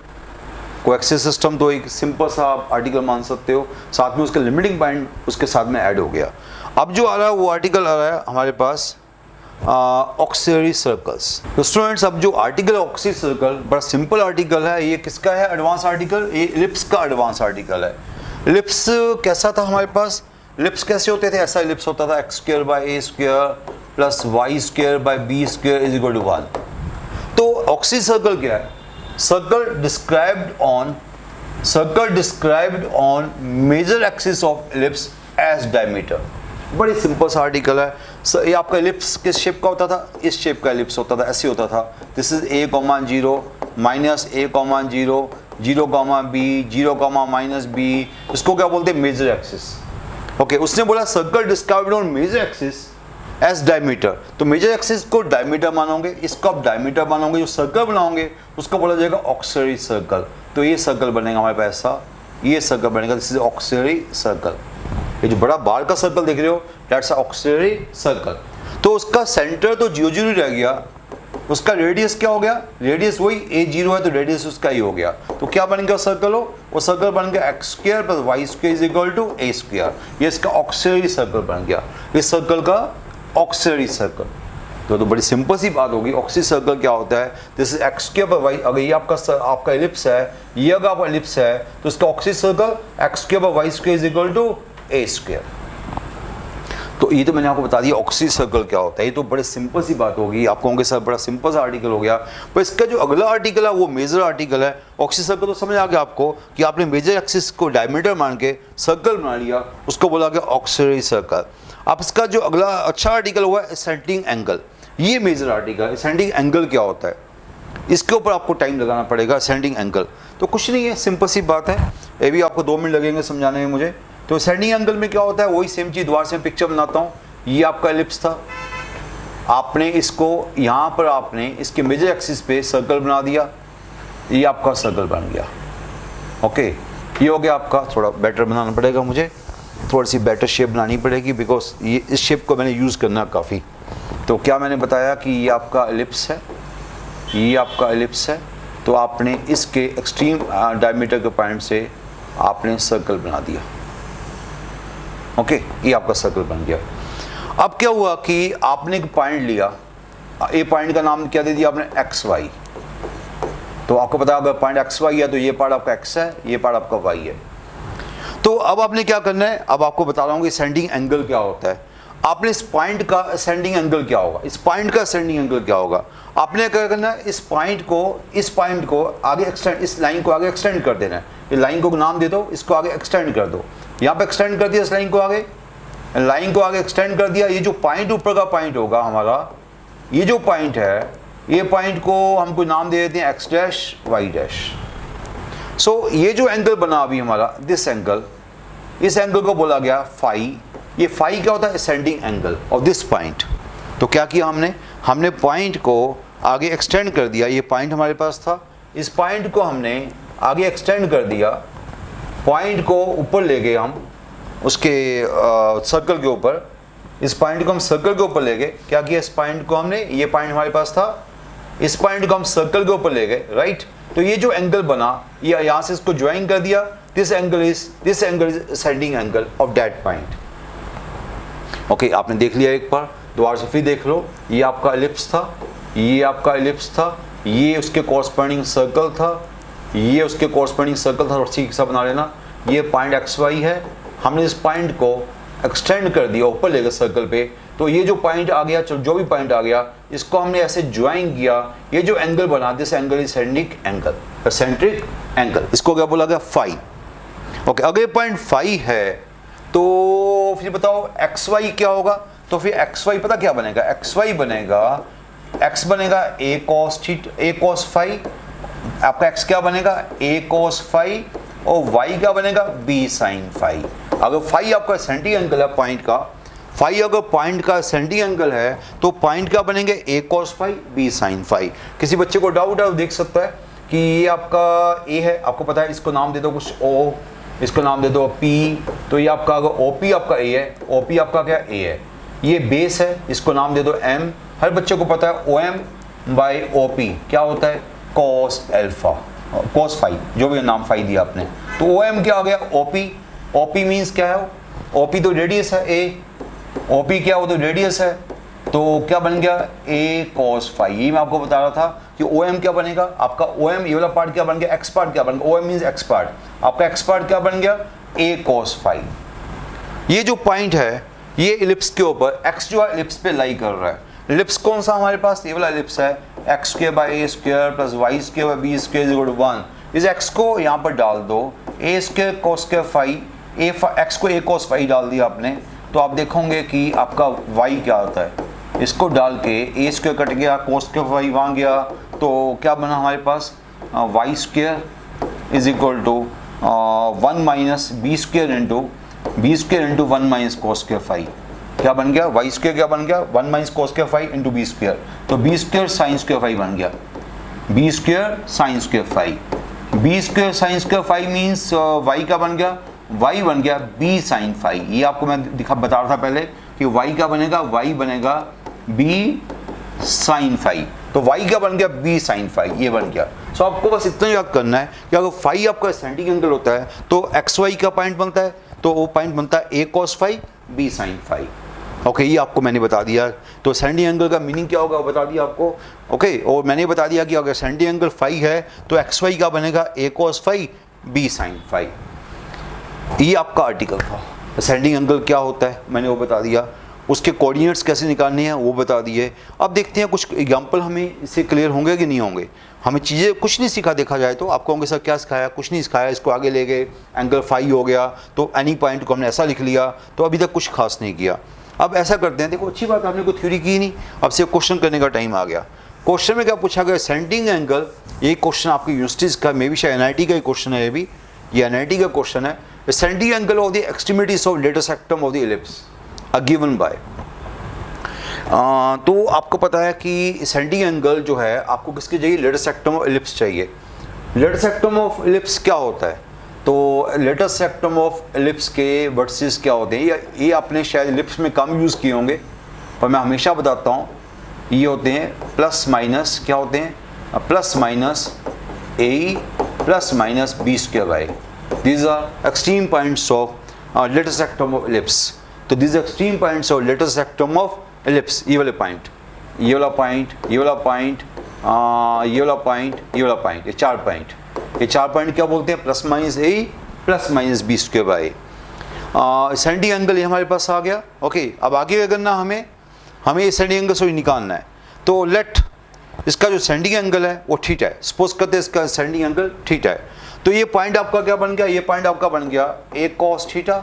कोएक्सियल सिस्टम तो एक सिंपल सा आप आर्टिकल मान सकते हो, साथ में उसका लिमिटिंग पॉइंट उसके साथ में ऐड हो गया। अब जो आ रहा है वो आर्टिकल आ रहा है हमारे पास ऑक्सिलरी सर्कल्स। तो स्टूडेंट्स, अब जो आर्टिकल ऑक्सिलरी सर्कल बड़ा सिंपल आर्टिकल है। ये किसका है एडवांस आर्टिकल, ये इलिप्स का एडवांस आर्टिकल है। इलिप्स कैसा था हमारे पास, इलिप्स कैसे होते थे, ऐसा इलिप्स होता था x² by a² plus y² by b² is equal to 1। तो ऑक्सिलरी सर्कल क्या है, circle described on major axis of ellipse as diameter. बड़ी सिंपल सा आर्टिकल है। ये आपका इलिप्स किस शेप का होता था, इस शेप का इलिप्स होता था, ऐसे होता था। This is a,0 minus a,0 0, b 0, minus b, इसको क्या बोलते हैं, मेजर एक्सिस। ओके, उसने बोला circle described on major axis as diameter, तो मेजर एक्सिस को डायमीटर मानोगे, इसको आप डायमीटर मानोगे, जो सर्कल बनाओगे उसको बोला जाएगा ऑक्सिलरी सर्कल। तो ये सर्कल बनेगा हमारे पास ऐसा, ये सर्कल बनेगा, दिस इज ऑक्सिलरी सर्कल। ये जो बड़ा बार का सर्कल देख रहे हो, दैट्स ऑक्सिलरी सर्कल। तो उसका सेंटर तो 0 0 रह गया, उसका रेडियस क्या हो गया, रेडियस वही a0 है, तो रेडियस उसका ही हो गया। तो क्या बन गया सर्कल हो, वो सर्कल बन गया x² plus y² is equal to a²। ये इसका ऑक्सिलरी सर्कल बन गया, इस सर्कल का ऑक्सिलरी सर्कल। तो बड़ी सिंपल सी बात होगी, ऑक्सिलरी सर्कल क्या होता है, दिस इज x² पर y। अगर ये आपका इलिप्स है, ये अगर आपका इलिप्स है, तो इसका ऑक्सिलरी सर्कल x² पर y² is equal to a²। तो ये तो मैंने आपको बता दिया ऑक्सिलरी सर्कल क्या होता है। ये तो बड़े सिंपल सी बात होगी, आप कहोगे सर बड़ा सिंपल सा आर्टिकल हो गया, पर इसका जो अगला आर्टिकल है वो मेजर आर्टिकल है। ऑक्सिलरी सर्कल तो समझ आ गया आपको कि आपने मेजर एक्सिस को डायमीटर मान के सर्कल बना लिया, उसको बोला गया ऑक्सिलरी सर्कल। अब इसका जो अगला अच्छा आर्टिकल हुआ है एसेंडिंग एंगल, ये मेजर आर्टिकल। एसेंडिंग एंगल क्या होता है, इसके ऊपर आपको टाइम लगाना पड़ेगा। एसेंडिंग एंगल तो कुछ नहीं है, सिंपल सी बात है, ये भी आपको 2 मिनट लगेंगे समझाने में मुझे। तो एसेंडिंग एंगल में क्या होता है, वही सेम चीज़ दोबारा से पिक्चर बनाता हूँ। ये आपका एलिप्स था, आपने इसको यहाँ पर आपने इसके मेजर एक्सिस पे सर्कल बना दिया, ये आपका सर्कल बन गया। ओके, ये हो गया आपका। थोड़ा बेटर बनाना पड़ेगा मुझे, थोड़ी सी बेटर शेप बनानी पड़ेगी, बिकॉज ये इस शेप को मैंने यूज़ करना काफ़ी। तो क्या मैंने बताया कि ये आपका एलिप्स है, ये आपका एलिप्स है, तो आपने इसके एक्सट्रीम डायमीटर के पॉइंट से आपने सर्कल बना दिया। ओके, ये आपका सर्कल बन गया। अब क्या हुआ कि आपने एक पॉइंट लिया, ए पॉइंट का नाम क्या दे दिया आपने, एक्स वाई। तो आपको पता अगर पॉइंट एक्स वाई है तो ये पार्ट आपका एक्स है, ये पार्ट आपका वाई है। तो अब आपने क्या करना है, अब आपको बता रहा हूँ कि असेंडिंग एंगल क्या होता है। आपने इस पॉइंट का असेंडिंग एंगल क्या होगा, इस पॉइंट का असेंडिंग एंगल क्या होगा, आपने क्या करना है, इस पॉइंट को आगे एक्सटेंड, इस लाइन को आगे एक्सटेंड कर देना है। ये लाइन को नाम दे दो, इसको आगे एक्सटेंड कर दो। यहाँ पे एक्सटेंड कर दिया इस लाइन को आगे एक्सटेंड कर दिया। ये जो पॉइंट ऊपर का पॉइंट होगा हमारा, ये जो पॉइंट है, ये पॉइंट को हम कोई नाम दे देते हैं एक्स डैश वाई डैश। सो ये जो एंगल बना अभी हमारा, दिस एंगल, इस एंगल को बोला गया फाई। ये फाई क्या होता है, ascending angle of this point. तो क्या किया हमने पॉइंट को आगे एक्सटेंड कर दिया, ये पॉइंट हमारे पास था, इस पॉइंट को हमने आगे एक्सटेंड कर दिया, पॉइंट को ऊपर ले गए हम उसके सर्कल के ऊपर, इस पॉइंट को हम सर्कल के ऊपर ले गए, क्या किया, इस पॉइंट को हमने, ये पॉइंट हमारे पास था, इस पॉइंट को हम सर्कल के ऊपर ले गए, राइट। तो ये जो एंगल बना, ये यहाँ से इसको ज्वाइन कर दिया, this angle is sending angle of that point. Okay, आपने देख लिया, एक बार दोबारा से फिर देख लो, ये आपका एलिप्स था, ये आपका एलिप्स था, ये उसके कॉरस्पॉन्डिंग सर्कल था, ये उसके कॉरस्पॉन्डिंग सर्कल था, और ठीक सा बना लेना, ये पॉइंट एक्स वाई है, हमने इस पॉइंट को एक्सटेंड कर दिया ऊपर ले गए सर्कल पे, तो ये जो पॉइंट आ गया, जो भी पॉइंट आ गया, इसको हमने ऐसे ज्वाइन किया, ये जो एंगल बना, this angle is centric angle, इसको क्या बोला गया, फाई। ओके, अगर पॉइंट फाई है तो फिर बताओ एक्स वाई क्या होगा, तो फिर एक्स वाई पता क्या बनेगा, एक्स वाई बनेगा, एक्स बनेगा ए कॉस फाई, आपका एक्स क्या बनेगा, ए कॉस फाई, और वाई क्या बनेगा, बी साइन फाई। अगर फाई आपका सेंट्रिक एंगल है पॉइंट का, फाई अगर पॉइंट का सेंट्रिक एंगल है तो पॉइंट क्या बनेंगे, a cos phi, b sine phi. किसी बच्चे को डाउट है वो देख सकता है कि ये आपका ए है, आपको पता है, इसको नाम दे दो कुछ ओ, इसको नाम दे दो पी, तो ये आपका अगर ओ पी आपका ए है, ओ पी आपका क्या ए है, ये बेस है, इसको नाम दे दो एम। हर बच्चे को पता है O M by O P क्या होता है, कॉस एल्फा, कॉस फाई, जो भी नाम फाई दिया आपने, तो ओ एम क्या हो गया, O P. O P means क्या है, ओ पी तो रेडियस है ए, ओ पी क्या हो तो रेडियस है, तो क्या बन गया, ए कॉस फाई। ये मैं आपको बता रहा था कि ओ एम क्या बनेगा, आपका ओ एम ये वाला पार्ट क्या बन गया, एक्स पार्ट क्या बन गया, O M means x part, आपका एक्स पार्ट क्या बन गया, ए कॉस फाई। ये जो पॉइंट है ये इलिप्स के ऊपर, एक्स जो है इलिप्स पे लाई कर रहा है, इलिप्स कौन सा हमारे पास, ये वाला इलिप्स है, x square by a square plus y square by b square is equal to 1। इस एक्स को यहाँ पर डाल दो, a square cos square phi, x को ए कॉस फाई डाल दिया आपने, तो आप देखोगे कि आपका वाई क्या आता है, इसको डाल के ए स्क्वायर कट गया, कॉस स्क्वायर फाई वहाँ गया, तो क्या बना हमारे पास, y square is equal to 1 minus b square into 1 minus cos square phi. क्या बन गया, वाई स्क्वायर क्या बन गया, 1 minus cos square phi into b square, तो b square sine square phi बन गया, b square sine square phi, b square sine square phi means y का बन गया, वाई बन गया बी साइन फाई। ये आपको मैं बता रहा था पहले कि वाई क्या बनेगा, वाई बनेगा बी साइन फाई, तो वाई क्या बन गया, बी साइन फाई, ये बन गया। सो आपको बस इतना याद करना है कि अगर फाई आपका सेंट्रिक एंगल होता है तो एक्स वाई का पॉइंट बनता है, तो वो पॉइंट बनता है a cos phi, b sine phi. Okay, ये आपको मैंने बता दिया। तो सेंट्रिक एंगल का मीनिंग क्या होगा वो बता दिया आपको। ओके, और मैंने बता दिया कि अगर सेंट्रिक एंगल फाई है तो एक्स वाई का बनेगा a cos phi, b sine phi. ये आपका आर्टिकल था। सेंट्रिक एंगल क्या होता है मैंने वो बता दिया, उसके कोऑर्डिनेट्स कैसे निकालने हैं वो बता दिए। अब देखते हैं कुछ एग्जांपल हमें इससे क्लियर होंगे कि नहीं होंगे। हमें चीज़ें कुछ नहीं सीखा देखा जाए तो आपको होंगे सर क्या सिखाया, कुछ नहीं सिखाया, इसको आगे ले गए, एंगल फाई हो गया तो एनी पॉइंट को हमने ऐसा लिख लिया, तो अभी तक कुछ खास नहीं किया। अब ऐसा करते हैं, देखो अच्छी बात आपने कोई थ्योरी की नहीं, अब से क्वेश्चन करने का टाइम आ गया। क्वेश्चन में क्या पूछा गया, सेंट्रिक एंगल, ये क्वेश्चन आपकी यूनिवर्सिटीज़ का, मे बी शायद एनआईटी का ही क्वेश्चन है, ये एनआईटी का क्वेश्चन है। Centric angle of the extremities of latus rectum of the ellipse are given by. तो आपको पता है कि सेंट्रिक एंगल जो है आपको किसके चाहिए, लेटर सेक्टम ऑफ इलिप्स चाहिए। लेटर सेक्टम ऑफ इलिप्स क्या होता है, तो लेटर सेक्टम ऑफ इलिप्स के वर्सेस क्या होते हैं, ये आपने शायद इलिप्स में कम यूज़ किए होंगे, पर मैं हमेशा बताता हूँ, ये होते हैं प्लस माइनस, क्या होते हैं, plus minus a plus minus b square by, these are extreme points of later sectum of ellipse। तो these are extreme points of later sectum of ellipse। ये वाले पॉइंट, ये वाला पॉइंट, ये वाला पॉइंट, ये वाला पॉइंट, ये वाला पॉइंट, ये चार पॉइंट, ये चार पॉइंट क्या बोलते हैं, plus minus a plus minus b square by. Centric angle ये हमारे पास आ गया। ओके, अब आगे अगर ना हमें ये सेंट्रिक एंगल से निकालना है, तो लेट इसका जो सेंट्रिक एंगल है वो थीटा है, सपोज करते हैं इसका सेंट्रिक एंगल थीटा है, तो ये पॉइंट आपका क्या बन गया, ये पॉइंट आपका बन गया a cos theta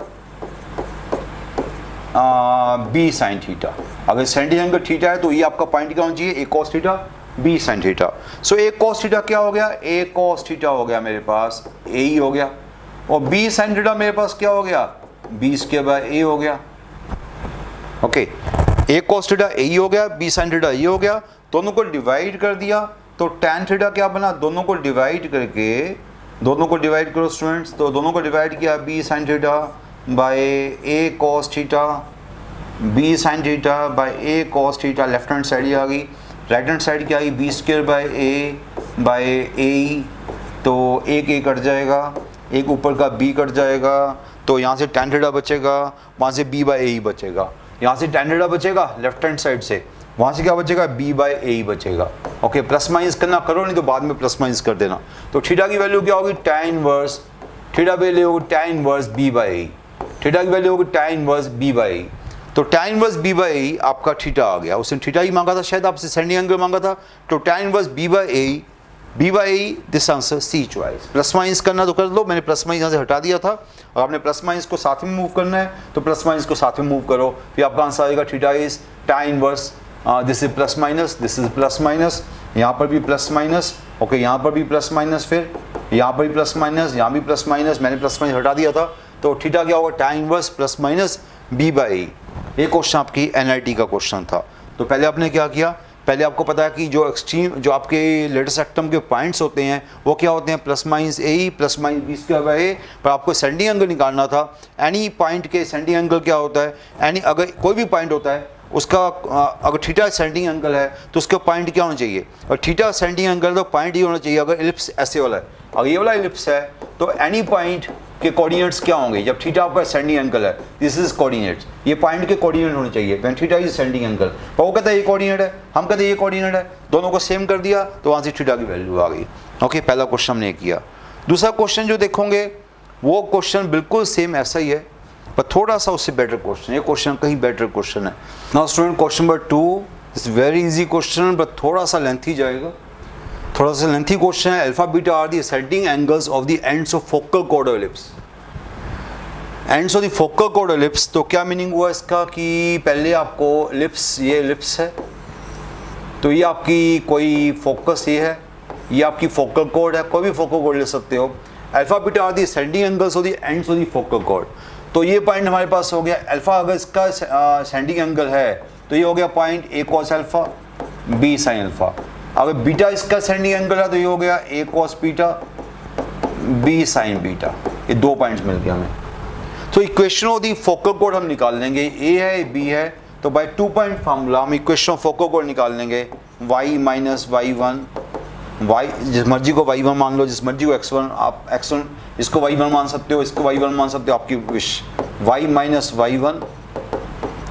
b sine theta. अगर सेंट्रिक एंगल थीटा है तो ये आपका पॉइंट क्या होना चाहिए, a cos theta b sine theta. So a cos theta क्या हो गया, ए कॉस थीटा हो गया मेरे पास, ए ही हो गया, और बी साइन थीटा मेरे पास क्या हो गया, बी स्क्वायर बाय ए हो गया। ओके, ए कॉस थीटा ए ही हो गया, बी साइन थीटा ये हो गया, दोनों को डिवाइड कर दिया तो tan थीटा क्या बना, दोनों को डिवाइड करके, दोनों को डिवाइड करो स्टूडेंट्स, तो दोनों को डिवाइड किया b sin theta by a cos theta, b sin theta by a cos theta, left hand side ही आ गई, राइट हैंड साइड क्या आई b स्क्वायर बाय a, तो एक a कट जाएगा, एक ऊपर का b कट जाएगा, तो यहाँ से tan थीटा बचेगा, वहाँ से b बाय a ही बचेगा, यहाँ से tan थीटा बचेगा लेफ्ट हैंड साइड से, वहाँ से क्या बचेगा b बाय a ही बचेगा। ओके, प्लस माइनस करना करो, नहीं तो बाद में प्लस माइनस कर देना। तो थीटा की वैल्यू क्या होगी, tan इनवर्स, थीटा वैल्यू होगी tan inverse b by a, theta की वैल्यू होगी tan inverse b by a। तो tan inverse b by a आपका थीटा आ गया, उसने थीटा ही मांगा था शायद आपसे, सेंडिंग एंगल मांगा था, तो tan inverse b by a, this answer C choice. Plus minus करना तो कर लो, मैंने प्लस माइनस यहाँ से हटा दिया था, और आपने प्लस माइनस को साथ में मूव करना है तो प्लस माइनस को साथ में मूव करो, फिर आपका आंसर आएगा theta is tan inverse, this is plus minus, this is plus minus, यहाँ पर भी प्लस माइनस, ओके यहाँ पर भी प्लस माइनस, फिर यहाँ पर भी प्लस माइनस, यहाँ भी प्लस माइनस, मैंने प्लस माइनस हटा दिया था, तो थीटा क्या होगा tan inverse plus minus b by a। ये क्वेश्चन आपकी NIT का क्वेश्चन था। तो पहले आपने क्या किया, पहले आपको पता है कि जो एक्सट्रीम, जो आपके लेटेस्ट एक्टम के पॉइंट्स होते हैं वो क्या होते हैं, plus minus a plus minus b square by a, पर आपको सेंडिंग एंगल निकालना था। एनी पॉइंट के सेंडिंग एंगल क्या होता है, एनी अगर कोई भी पॉइंट होता है उसका अगर थीटा सेंडिंग एंगल है तो उसका पॉइंट क्या होना चाहिए, और थीटा सेंडिंग एंगल तो पॉइंट ही होना चाहिए। अगर एलिप्स ऐसे वाला है, अगर ये वाला एलिप्स है तो एनी पॉइंट के कोऑर्डिनेट्स क्या होंगे, जब थीटा आपका सेंडिंग एंगल है, दिस इज कोऑर्डिनेट्स, ये पॉइंट के कोऑर्डिनेट होने चाहिए when theta is sending angle. पर वो कहता है ये कोऑर्डिनेट है, हम कहते हैं ये कोऑर्डिनेट है, दोनों को सेम कर दिया तो वहाँ से थीटा की वैल्यू आ गई। ओके, पहला क्वेश्चन हमने किया। दूसरा क्वेश्चन जो देखोगे वो क्वेश्चन बिल्कुल सेम ऐसा ही है, पर थोड़ा सा उससे बेटर क्वेश्चन, ये क्वेश्चन कहीं बेटर क्वेश्चन है। Now student, question number 2 is very easy question, but थोड़ा सा लेंथी जाएगा, थोड़ा सा लेंथी क्वेश्चन है। Alpha beta are the sending angles of the ends of focal chord ellipse, ends of the focal chord ellipse. तो क्या meaning हुआ इसका कि पहले आपको एलिप्स, ये एलिप्स है, तो ये आपकी कोई फोकस ये है, ये आपकी फोकल कॉर्ड है, कोई भी फोकल कॉर्ड ले सकते हो। Alpha beta are the sending angles of the ends of the focal chord. तो ये पॉइंट हमारे पास हो गया अल्फा, अगर इसका सेंडिंग एंगल है तो ये हो गया point a cos alpha b sin alpha. अगर बीटा इसका सेंडिंग एंगल है तो ये हो गया a cos beta b sin beta. ये दो पॉइंट्स मिल गए हमें। तो equation of the focal cord हम निकाल लेंगे, a है b है, तो बाय 2 पॉइंट फार्मूला हम इक्वेशन ऑफ फोकल कॉर्ड निकाल लेंगे। y माइनस y1, y जिस मर्जी को y1 मान लो, जिस मर्जी को x1, आप x1 इसको y1 मान सकते हो, इसको y1 मान सकते हो, आपकी wish. y minus y1,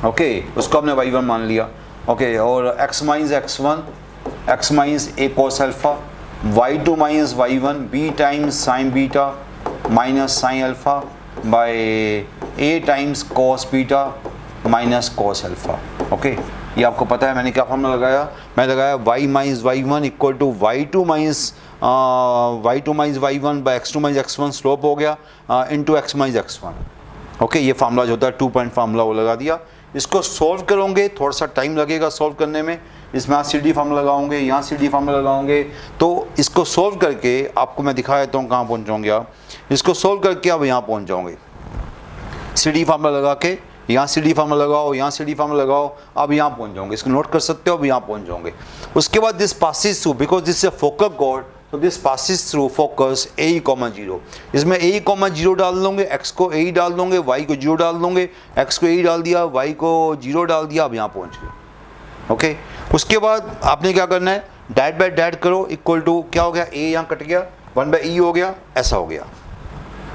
okay, उसको हमने y1 मान लिया, ओके, और x minus x1, x minus a cos alpha, y2 minus y1 b times sign beta minus sine alpha by a times cos beta minus cos alpha. Okay, ये आपको पता है मैंने क्या फॉर्मूला लगाया, मैं लगाया y minus y1 equal to y2 minus y1 by x2 minus x1, slope हो गया, into x minus x1। Okay, ये फार्मूला जो होता है 2 पॉइंट फार्मूला वो लगा दिया। इसको सॉल्व करोगे, थोड़ा सा टाइम लगेगा सॉल्व करने में, इसमें यहाँ सी डी फार्मूला लगाओगे, यहाँ सी डी फार्मूला लगाओगे, तो इसको सॉल्व करके आपको मैं दिखा देता हूँ कहाँ पहुँचोगे आप। इसको सॉल्व करके आप यहाँ पहुँच जाओगे, सी डी फार्मूला लगा के, यहाँ सी डी फार्मूला लगाओ, यहाँ सी डी फार्मूला लगाओ, आप यहाँ पहुँच जाओगे। इसको नोट कर सकते हो, अब यहाँ पहुँच जाओगे। उसके बाद this passes through, because this is a focal chord, तो this passes through focus a comma 0। इसमें ए कॉमा 0 डाल दोगे, x को ए डाल दोगे, y को 0 डाल दोगे, x को ए डाल दिया, y को 0 डाल दिया, अब यहाँ पहुँच गए। ओके, उसके बाद आपने क्या करना है, डैट बाय डैट करो, इक्वल टू क्या हो गया, a यहाँ कट गया, 1/e हो गया, ऐसा हो गया।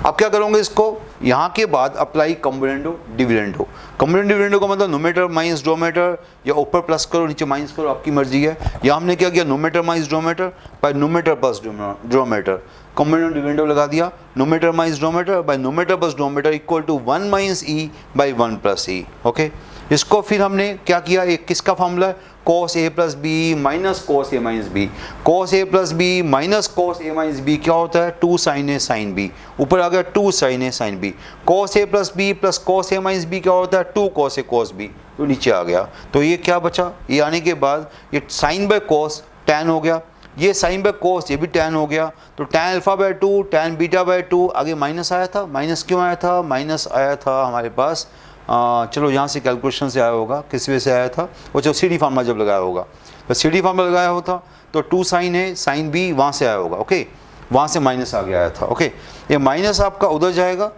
अब क्या करोगे, इसको यहाँ के बाद अप्लाई कॉम्बिनेंडो डिविडेंडो। कॉम्बिनेंडो डिविडेंडो का मतलब नोमीटर माइनस डोमीटर, या ऊपर प्लस करो नीचे माइनस करो, आपकी मर्जी है। यहाँ हमने क्या किया, numerator minus denominator by numerator plus denominator, componendo dividendo लगा दिया। Numerator minus denominator by numerator plus denominator equal to 1 minus e by 1 plus e. Okay, इसको फिर हमने क्या किया, एक किसका फार्मूला है, cos a plus b minus cos a minus b. cos a plus b minus cos a minus b क्या होता है, 2 sin a sin b, ऊपर आ गया 2 sin a sin b। cos a plus b plus cos a minus b क्या होता है, 2 cos a cos b, तो नीचे आ गया। तो ये क्या बचा, ये आने के बाद ये sin बाय cos tan हो गया, ये sin बाय cos ये भी tan हो गया, तो tan alpha by 2 tan beta by 2, आगे माइनस आया था। माइनस क्यों आया था, माइनस आया था हमारे पास चलो यहाँ से कैलकुलेशन से आया होगा, किस वजह से आया था, वो जो सी डी फार्मूला जब लगाया होगा। तो सी डी फार्मूला लगाया होता तो 2 साइन ए साइन बी वहाँ से आया होगा, ओके, वहाँ से माइनस आगे आया था, ओके। ये माइनस आपका उधर जाएगा,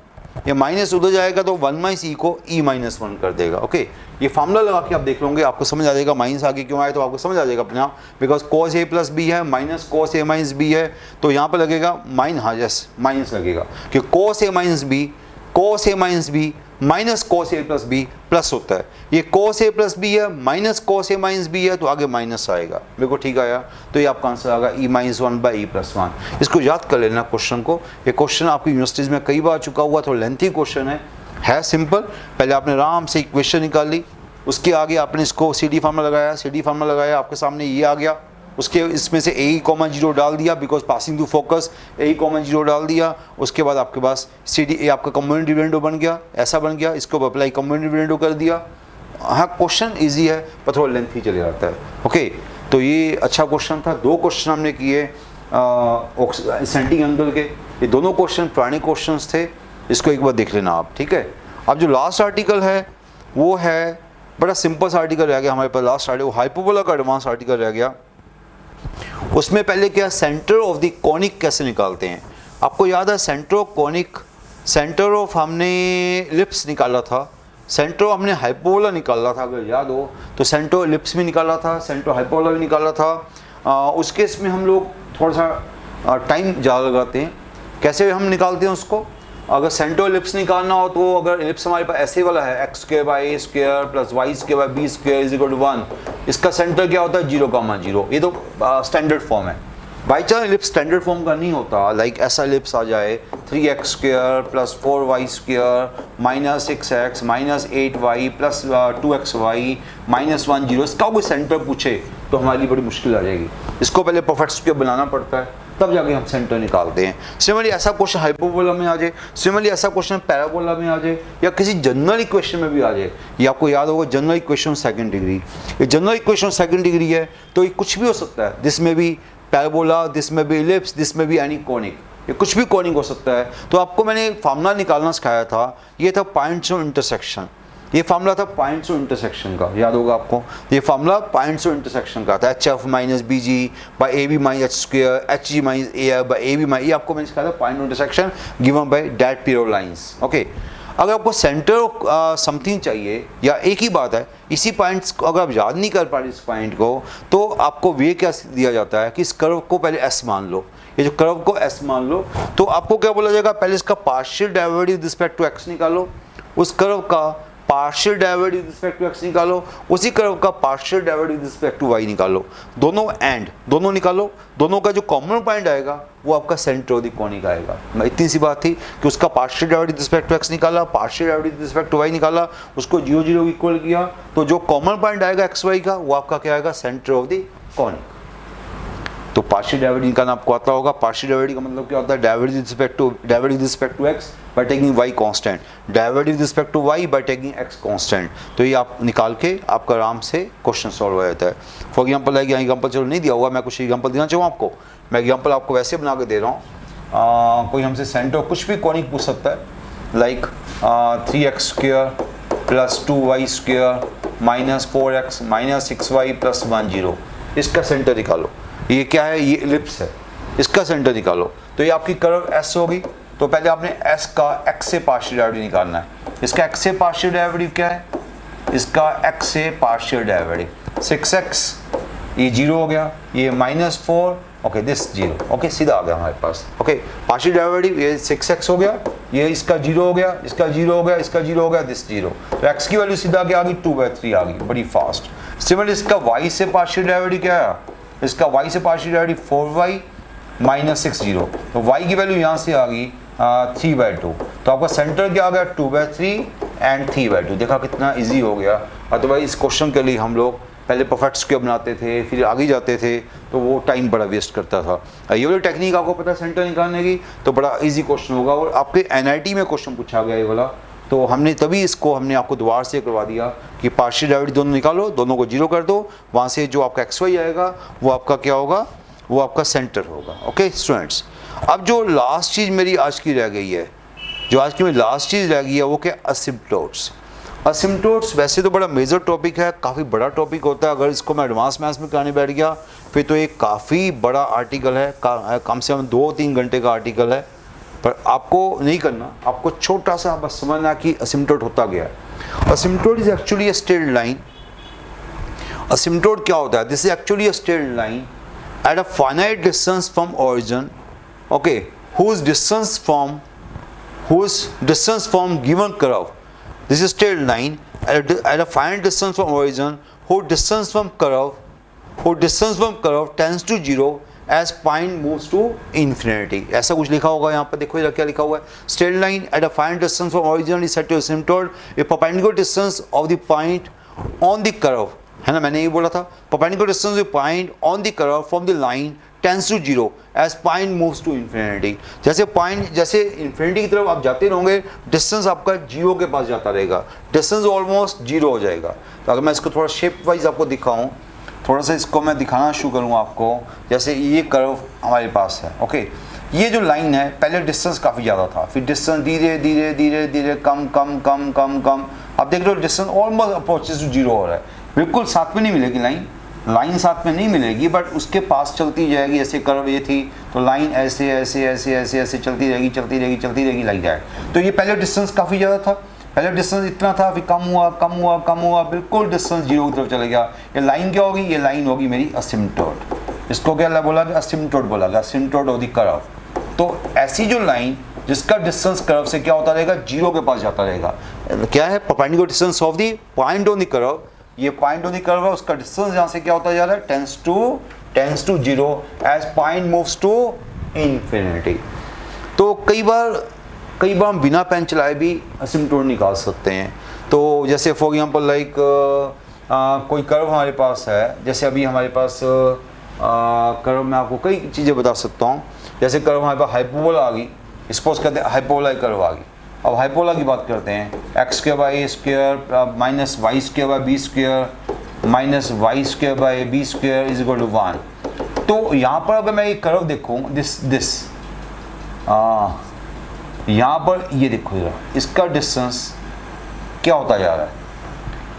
ये माइनस उधर जाएगा तो 1 माइनस ई को ई माइनस 1 कर देगा, ओके। ये फार्मूला लगा के आप देख लोगे, आपको समझ आ जाएगा माइनस आगे क्यों आए, तो आपको समझ आ जाएगा अपने आप, because cos a plus b है minus cos a minus b है, तो यहाँ पर लगेगा हाँ यस माइनस लगेगा कि cos a minus b minus cos a plus b plus होता है, ये cos a प्लस बी है minus cos a minus b है तो आगे माइनस आएगा, बिल्कुल ठीक आया। तो ये आपका आंसर आएगा e minus 1 by E plus 1। इसको याद कर लेना क्वेश्चन को, ये क्वेश्चन आपकी यूनिवर्सिटीज़ में कई बार चुका हुआ, थोड़ा लेंथी क्वेश्चन है सिंपल। पहले आपने आराम से इक्वेशन निकाली, उसके आगे आपने इसको सी डी फार्मूला लगाया, सी डी फार्मूला लगाया, आपके सामने ये आ गया, उसके इसमें से ए कॉमा 0 डाल दिया because passing to focus, a comma 0 डाल दिया। उसके बाद आपके पास सी डी ए आपका कम्युनिटी डिविडेंड बन गया, ऐसा बन गया, इसको अप्लाई कम्युनिटी डिविडेंड कर दिया। हाँ क्वेश्चन इजी है पर थोड़ा लेंथी चले जाता है, ओके। तो ये अच्छा क्वेश्चन था। 2 क्वेश्चन हमने किए एसेंडिंग एंगल के, ये दोनों क्वेश्चन पुराने क्वेश्चन थे, इसको एक बार देख लेना आप, ठीक है। अब जो लास्ट आर्टिकल है वो है बड़ा सिंपल सा आर्टिकल रह गया हमारे पास, लास्ट आर्टिकल हाइपरबोला का एडवांस आर्टिकल रह गया। उसमें पहले क्या सेंटर ऑफ द कॉनिक कैसे निकालते हैं, आपको याद है centre of conic, centre of हमने लिप्स निकाला था, सेंटर हमने हाइपरबोला निकाला था, अगर याद हो तो सेंटर लिप्स भी निकाला था, सेंटर हाइपरबोला भी निकाला था। उस केस में हम लोग थोड़ा सा टाइम ज़्यादा लगाते हैं। कैसे हम निकालते हैं उसको, अगर सेंटर लिप्स निकालना हो तो अगर लिप्स हमारे पास ऐसे वाला है x square by a square plus y square by b square is equal to 1, इसका सेंटर क्या होता है 0,0, ये तो स्टैंडर्ड फॉर्म है। By chance ellipse standard form का नहीं होता, लाइक ऐसा लिप्स आ जाए 3x square plus 4y square minus 6x minus 8y plus 2xy minus 1 0, इसका कोई सेंटर पूछे तो हमारे लिए बड़ी मुश्किल आ जाएगी। इसको पहले परफेक्ट स्क्वायर बनाना पड़ता है, तब जाके हम सेंटर निकालते हैं। सिमिलरली ऐसा क्वेश्चन हाइपरबोला में आ जाए, सिमिलरली ऐसा क्वेश्चन पैराबोला में आ जाए, या किसी जनरल इक्वेशन में भी आ जाए। ये आपको याद होगा जनरल इक्वेशन सेकंड डिग्री, ये जनरल इक्वेशन सेकंड डिग्री है तो ये कुछ भी हो सकता है, दिस में भी पैराबोला, दिस में भी इलिप्स, दिस में भी एनी कॉनिक, ये कुछ भी कॉनिक हो सकता है। तो आपको मैंने फार्मूला निकालना सिखाया था, ये था पॉइंट्स ऑफ इंटरसेक्शन, ये फार्मूला था पॉइंट्स ऑफ इंटरसेक्शन का, याद होगा आपको, ये फार्मूला पॉइंट्स ऑफ इंटरसेक्शन का था, h f minus b g by a b minus h square h g minus a r by a b minus, ये आपको मैंने सिखाया था point of intersection given by that pair of lines, okay. अगर आपको centre something चाहिए या एक ही बात है, इसी पॉइंट्स को अगर आप याद नहीं कर पा रहे इस पॉइंट को, तो आपको वे क्या दिया जाता है कि इस कर्व को पहले एस मान लो, ये जो कर्व को एस मान लो, तो आपको क्या बोला जाएगा, पहले इसका partial derivative with respect to x निकालो, उस कर्व का partial derivative with respect to x निकालो, उसी कर्व का partial derivative with respect to y निकालो, दोनों निकालो, दोनों का जो कॉमन पॉइंट आएगा वो आपका सेंटर ऑफ द कॉनिक आएगा। इतनी सी बात थी कि उसका partial derivative with respect to x निकाला, partial derivative with respect to y निकाला, उसको 0 इक्वल किया, तो जो कॉमन पॉइंट आएगा एक्स वाई का वो आपका क्या आएगा, सेंटर ऑफ द कॉनिक। तो पार्शियल डेरिवेटिव निकालना आपको आता होगा, पार्शियल डेरिवेटिव का मतलब क्या होता है, derivative with respect to x by taking y constant, derivative with respect to y by taking x constant. तो ये आप निकाल के आपका आराम से क्वेश्चन सॉल्व हो जाता है। फॉर एग्जांपल है कि एग्जांपल चलो नहीं दिया हुआ, मैं कुछ एग्जांपल देना चाहूँ आपको, मैं एग्जांपल आपको वैसे बना के दे रहा हूँ। कोई हमसे सेंटर कुछ भी कॉनिक पूछ सकता है, like 3x square plus 2y square minus 4x minus 6y plus 1 0, इसका सेंटर निकालो। ये क्या है, ये इलिप्स है, इसका सेंटर निकालो। तो ये आपकी कर्व एस होगी, तो पहले आपने एस का एक्स से पार्शियल डेरिवेटिव निकालना है। इसका एक्स से पार्शियल डेरिवेटिव क्या है, इसका एक्स से पार्शियल डेरिवेटिव 6x, ये 0 हो गया, ये -4, ओके दिस 0, ओके सीधा आ गया हमारे पास, ओके पार्शियल डेरिवेटिव ये 6x हो गया, ये इसका 0 हो गया, इसका 0 हो गया, इसका 0 हो गया, दिस 0, तो x की वैल्यू सीधा क्या आ गई 2/3 आ गई, बड़ी फास्ट। सिमिलरली इसका y से पार्शियल डेरिवेटिव क्या है, इसका y से पार्शियल डेरिवेटिव 4y माइनस 6 0, तो y की वैल्यू यहाँ से आ गई 3/2, तो आपका सेंटर क्या आ गया 2/3 एंड 3/2। देखा कितना इजी हो गया। अदरवाइज इस क्वेश्चन के लिए हम लोग पहले परफेक्ट स्क्वायर बनाते थे, फिर आगे जाते थे, तो वो टाइम बड़ा वेस्ट करता था। ये वाली टेक्निक आपको पता है सेंटर निकालने की, तो बड़ा इजी क्वेश्चन होगा। और आपके एनआईटी में क्वेश्चन पूछा गया ये वाला, तो हमने तभी इसको हमने आपको दोबारा से करवा दिया कि पार्शियल डेरिवेटिव दोनों निकालो, दोनों को 0 कर दो, वहाँ से जो आपका एक्स वाई आएगा वो आपका क्या होगा, वो आपका सेंटर होगा। ओके स्टूडेंट्स, अब जो लास्ट चीज़ मेरी आज की रह गई है, जो आज की मेरी लास्ट चीज़ रह गई है वो क्या, असिम्प्टोट्स। असिम्प्टोट्स वैसे तो बड़ा मेजर टॉपिक है, काफ़ी बड़ा टॉपिक होता है। अगर इसको मैं एडवांस मैथ्स में कराने बैठ गया फिर तो ये काफ़ी बड़ा आर्टिकल है, कम से कम 2-3 घंटे का आर्टिकल है। पर आपको नहीं करना, आपको छोटा सा बस समझना कि असिम्प्टोट होता गया है। Asymptote is actually a straight line. Asymptote क्या होता है? This is actually a straight line at a finite distance from origin, okay, whose distance from given curve, this is straight line at a finite distance from origin, whose distance from curve tends to 0 as point moves to infinity। ऐसा कुछ लिखा होगा यहाँ पर, देखो ये क्या लिखा हुआ है, straight line at a finite distance from origin is said to asymptote if perpendicular distance of the point on the curve, है ना, मैंने ये बोला था, perpendicular distance of the point on the curve from the line tends to 0 as point moves to infinity। जैसे infinity की तरफ आप जाते रहोगे डिस्टेंस आपका 0 के पास जाता रहेगा, डिस्टेंस ऑलमोस्ट 0 हो जाएगा। तो अगर मैं इसको थोड़ा शेप वाइज आपको दिखाऊं, थोड़ा सा इसको मैं दिखाना शुरू करूँगा आपको। जैसे ये कर्व हमारे पास है, ओके, ये जो लाइन है पहले डिस्टेंस काफ़ी ज़्यादा था, फिर डिस्टेंस धीरे धीरे धीरे धीरे कम कम कम कम कम, आप देख रहे हो डिस्टेंस ऑलमोस्ट अप्रोचेस टू 0 हो रहा है। बिल्कुल साथ में नहीं मिलेगी लाइन साथ में नहीं मिलेगी, बट उसके पास चलती जाएगी। ऐसे कर्व ये थी तो लाइन ऐसे ऐसे ऐसे ऐसे ऐसे चलती रहेगी लाइक दैट। तो ये पहले डिस्टेंस काफ़ी ज़्यादा था, पहले डिस्टेंस इतना था, फिर कम हुआ, बिल्कुल डिस्टेंस 0 की तरफ चले गया। ये लाइन क्या होगी? ये लाइन होगी मेरी असिम्प्टोट। इसको क्या बोला गया? असिम्प्टोट बोला गया, असिम्प्टोट ऑफ द कर्व। तो ऐसी जो लाइन जिसका डिस्टेंस कर्व से क्या होता रहेगा? 0 के पास जाता रहेगा। क्या है? Perpendicular distance of the point on the curve, ये पॉइंट ऑन द कर्व है, उसका डिस्टेंस यहाँ से क्या होता जा रहा है? Tends to 0 as point moves to infinity. तो कई बार हम बिना पेन चलाए भी असिम्प्टोट निकाल सकते हैं। तो जैसे फॉर एग्जांपल लाइक कोई कर्व हमारे पास है, जैसे अभी हमारे पास कर्व में आपको कई चीज़ें बता सकता हूँ। जैसे कर्व हमारे पास हाइपोबोला आ गई, सपोज करते हैं हाइपोबोला कर्व आ गई। अब हाइपोबोला की बात करते हैं, x square by a square minus y square by b square minus y square by b square is equal to 1। तो यहाँ पर अगर मैं ये कर्व देखूँ दिस यहाँ पर ये देखो जरा, इसका डिस्टेंस क्या होता जा रहा है?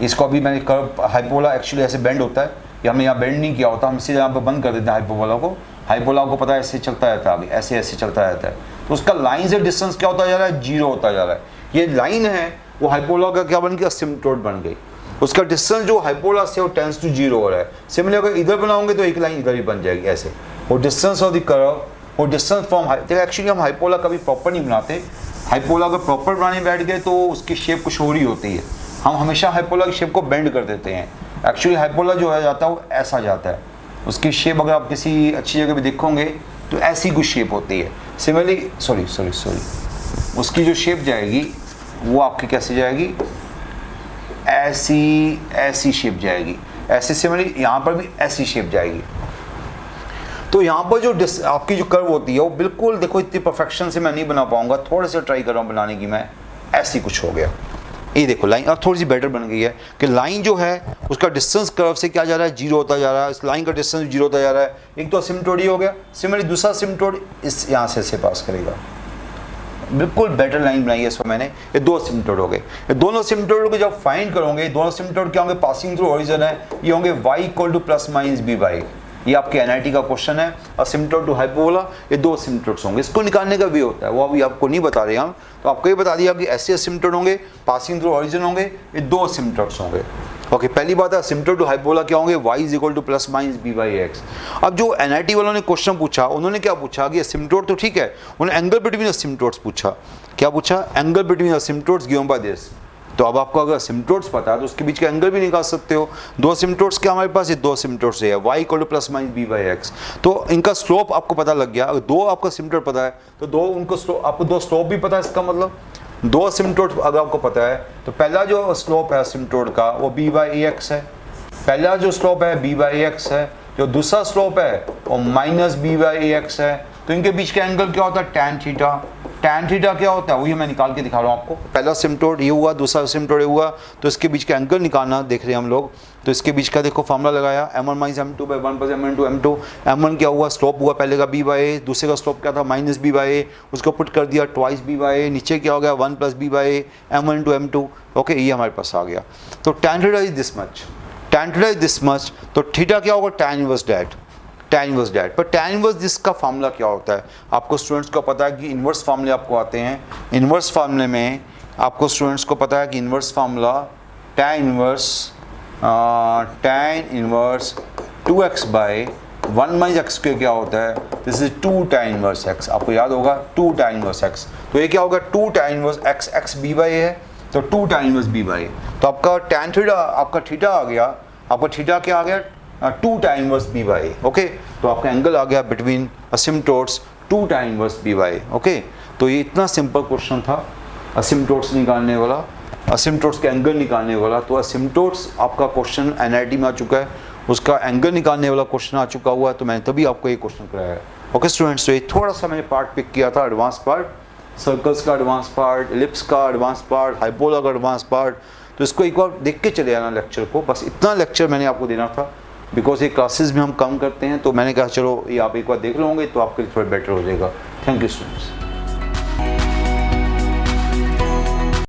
इसको अभी मैंने कर्व हाइपोबोला एक्चुअली ऐसे बेंड होता है, ये हमने यहाँ बेंड नहीं किया होता, हम सीधे यहाँ पर बंद कर देते हैं हाइपोबोला को। हाइपोबोला को पता है ऐसे चलता रहता है, आगे ऐसे ऐसे चलता रहता है। तो उसका लाइन से डिस्टेंस क्या होता जा रहा है? 0 होता जा रहा है। ये लाइन है वो हाइपोबोला का क्या बन गया? असिम्प्टोट बन गई। उसका डिस्टेंस जो हाइपोबोला से वो टेंस टू 0 हो रहा है। सिमिलर अगर इधर बनाओगे तो एक लाइन इधर ही बन जाएगी ऐसे। वो डिस्टेंस ऑफ द कर्व, वो डिस्टेंस फ्रॉम, एक्चुअली हम हाइपोबोला कभी प्रॉपर नहीं बनाते। हाइपोबोला अगर प्रॉपर बनाने बैठ गए तो उसकी शेप कुछ और ही होती है। हम हमेशा हाइपोबोला की शेप को बेंड कर देते हैं। एक्चुअली हाइपोबोला जो है जाता है वो ऐसा जाता है, उसकी शेप अगर आप किसी अच्छी जगह पे देखोगे तो ऐसी कुछ शेप होती है। सिमिलरली सॉरी उसकी जो शेप जाएगी वो आपकी कैसे जाएगी? ऐसी शेप जाएगी। ऐसे सिमिलरली यहाँ पर भी ऐसी शेप जाएगी। तो यहाँ पर जो आपकी जो कर्व होती है वो बिल्कुल देखो, इतनी परफेक्शन से मैं नहीं बना पाऊंगा, थोड़े से ट्राई कर रहा हूँ बनाने की मैं। ऐसी कुछ हो गया, ये देखो लाइन अब थोड़ी सी बेटर बन गई है कि लाइन जो है उसका डिस्टेंस कर्व से क्या जा रहा है? 0 होता जा रहा है। इस लाइन का डिस्टेंस 0 होता जा रहा है। एक तो असिम्प्टोट ही हो गया। सिमिलरली दूसरा असिम्प्टोट इस यहाँ से पास करेगा, बिल्कुल बेटर लाइन बनाई है इसमें मैंने। ये 2 असिम्प्टोट हो गए। ये दोनों असिम्प्टोट को जब फाइंड करोगे, दोनों असिम्प्टोट क्या होंगे? पासिंग थ्रू ओरिजिन है, ये होंगे y equal to plus minus b by. ये आपके एनआईटी का क्वेश्चन है। असिम्प्टोट टू हाइपोबोला, ये 2 असिम्प्टोट्स होंगे। इसको निकालने का भी होता है, वो अभी आपको नहीं बता रहे हम, तो आपको ये बता दिया कि ऐसे असिम्प्टोट होंगे, पासिंग थ्रू ओरिजिन होंगे, ये 2 असिम्प्टोट्स होंगे। ओके, पहली बात है असिम्प्टोट टू हाइपोबोला क्या होंगे? y is equal to plus minus b by x. अब जो एनआईटी वालों ने क्वेश्चन पूछा, उन्होंने क्या पूछा कि असिम्प्टोट तो ठीक है, उन्होंने एंगल बिटवीन असिम्प्टोट्स पूछा। क्या पूछा? Angle between asymptotes given by this. तो अब आपको अगर असिम्प्टोट्स पता है तो उसके बीच का एंगल भी निकाल सकते हो। 2 असिम्प्टोट्स क्या हमारे पास? ये 2 असिम्प्टोट्स है, y equal to plus minus b by x. तो इनका स्लोप आपको पता लग गया। अगर 2 आपका असिम्प्टोट पता है तो 2 उनको आपको 2 स्लोप भी पता है। इसका मतलब 2 असिम्प्टोट अगर आपको पता है तो पहला जो स्लोप है असिम्प्टोट का वो b बाई एक्स है। पहला जो स्लोप है b बाई एक्स है, जो दूसरा स्लोप है वो माइनस बी बाई एक्स है। तो इनके बीच का एंगल क्या होता है? tan theta. tan थीटा क्या होता है वही मैं निकाल के दिखा रहा हूँ आपको। पहला सिम्टोड ये हुआ, दूसरा सिम्टोड ये हुआ, तो इसके बीच का एंगल निकालना देख रहे हैं हम लोग। तो इसके बीच का देखो फार्मूला लगाया m1 minus m2 by 1 plus m1 m2। m1 क्या हुआ, स्लोप हुआ पहले का b बाई a, दूसरे का स्लोप क्या था माइनस b बाई a, उसको पुट कर दिया ट्वाइस b बाई a, नीचे क्या हो गया 1 plus b by a m1 to m2। Okay, ये हमारे पास आ गया। तो tan theta is this much, tan theta is this much, तो थीटा क्या होगा tan inverse that, tan inverse that. पर tan इनवर्स दिस का फार्मूला क्या होता है आपको स्टूडेंट्स को पता है कि इन्वर्स फार्मूले आपको आते हैं। इन्वर्स फार्मूले में आपको स्टूडेंट्स को पता है कि inverse formula tan inverse 2x by 1 minus x square क्या होता है, this is 2 tan inverse x, आपको याद होगा 2 tan इनवर्स x। तो ये क्या होगा 2 tan inverse x, x b by है तो 2 tan इनवर्स b बाई। तो आपका tan थीटा, आपका थीटा आ गया, आपका थीटा क्या आ गया 2 tan inverse b by. Okay, तो आपका एंगल आ गया between asymptotes 2 tan inverse b by. Okay, तो ये इतना सिंपल क्वेश्चन था असिम्प्टोट्स निकालने वाला, असिम्प्टोट्स का एंगल निकालने वाला। तो असिम्प्टोट्स आपका क्वेश्चन एनआईटी में आ चुका है, उसका एंगल निकालने वाला क्वेश्चन आ चुका हुआ है, तो मैंने तभी आपको ये क्वेश्चन कराया है। ओके स्टूडेंट्स, तो ये थोड़ा सा मैंने पार्ट पिक किया था, एडवांस पार्ट, सर्कल्स का एडवांस पार्ट, एलिप्स का एडवांस पार्ट, हाइपोला का एडवांस पार्ट। तो इसको एक बार देख के चले आना लेक्चर को, बस इतना लेक्चर मैंने आपको देना था, बिकॉज ये क्लासेस में हम कम करते हैं, तो मैंने कहा चलो ये आप एक बार देख लोगे तो आपके लिए थोड़ा बेटर हो जाएगा। Thank you students.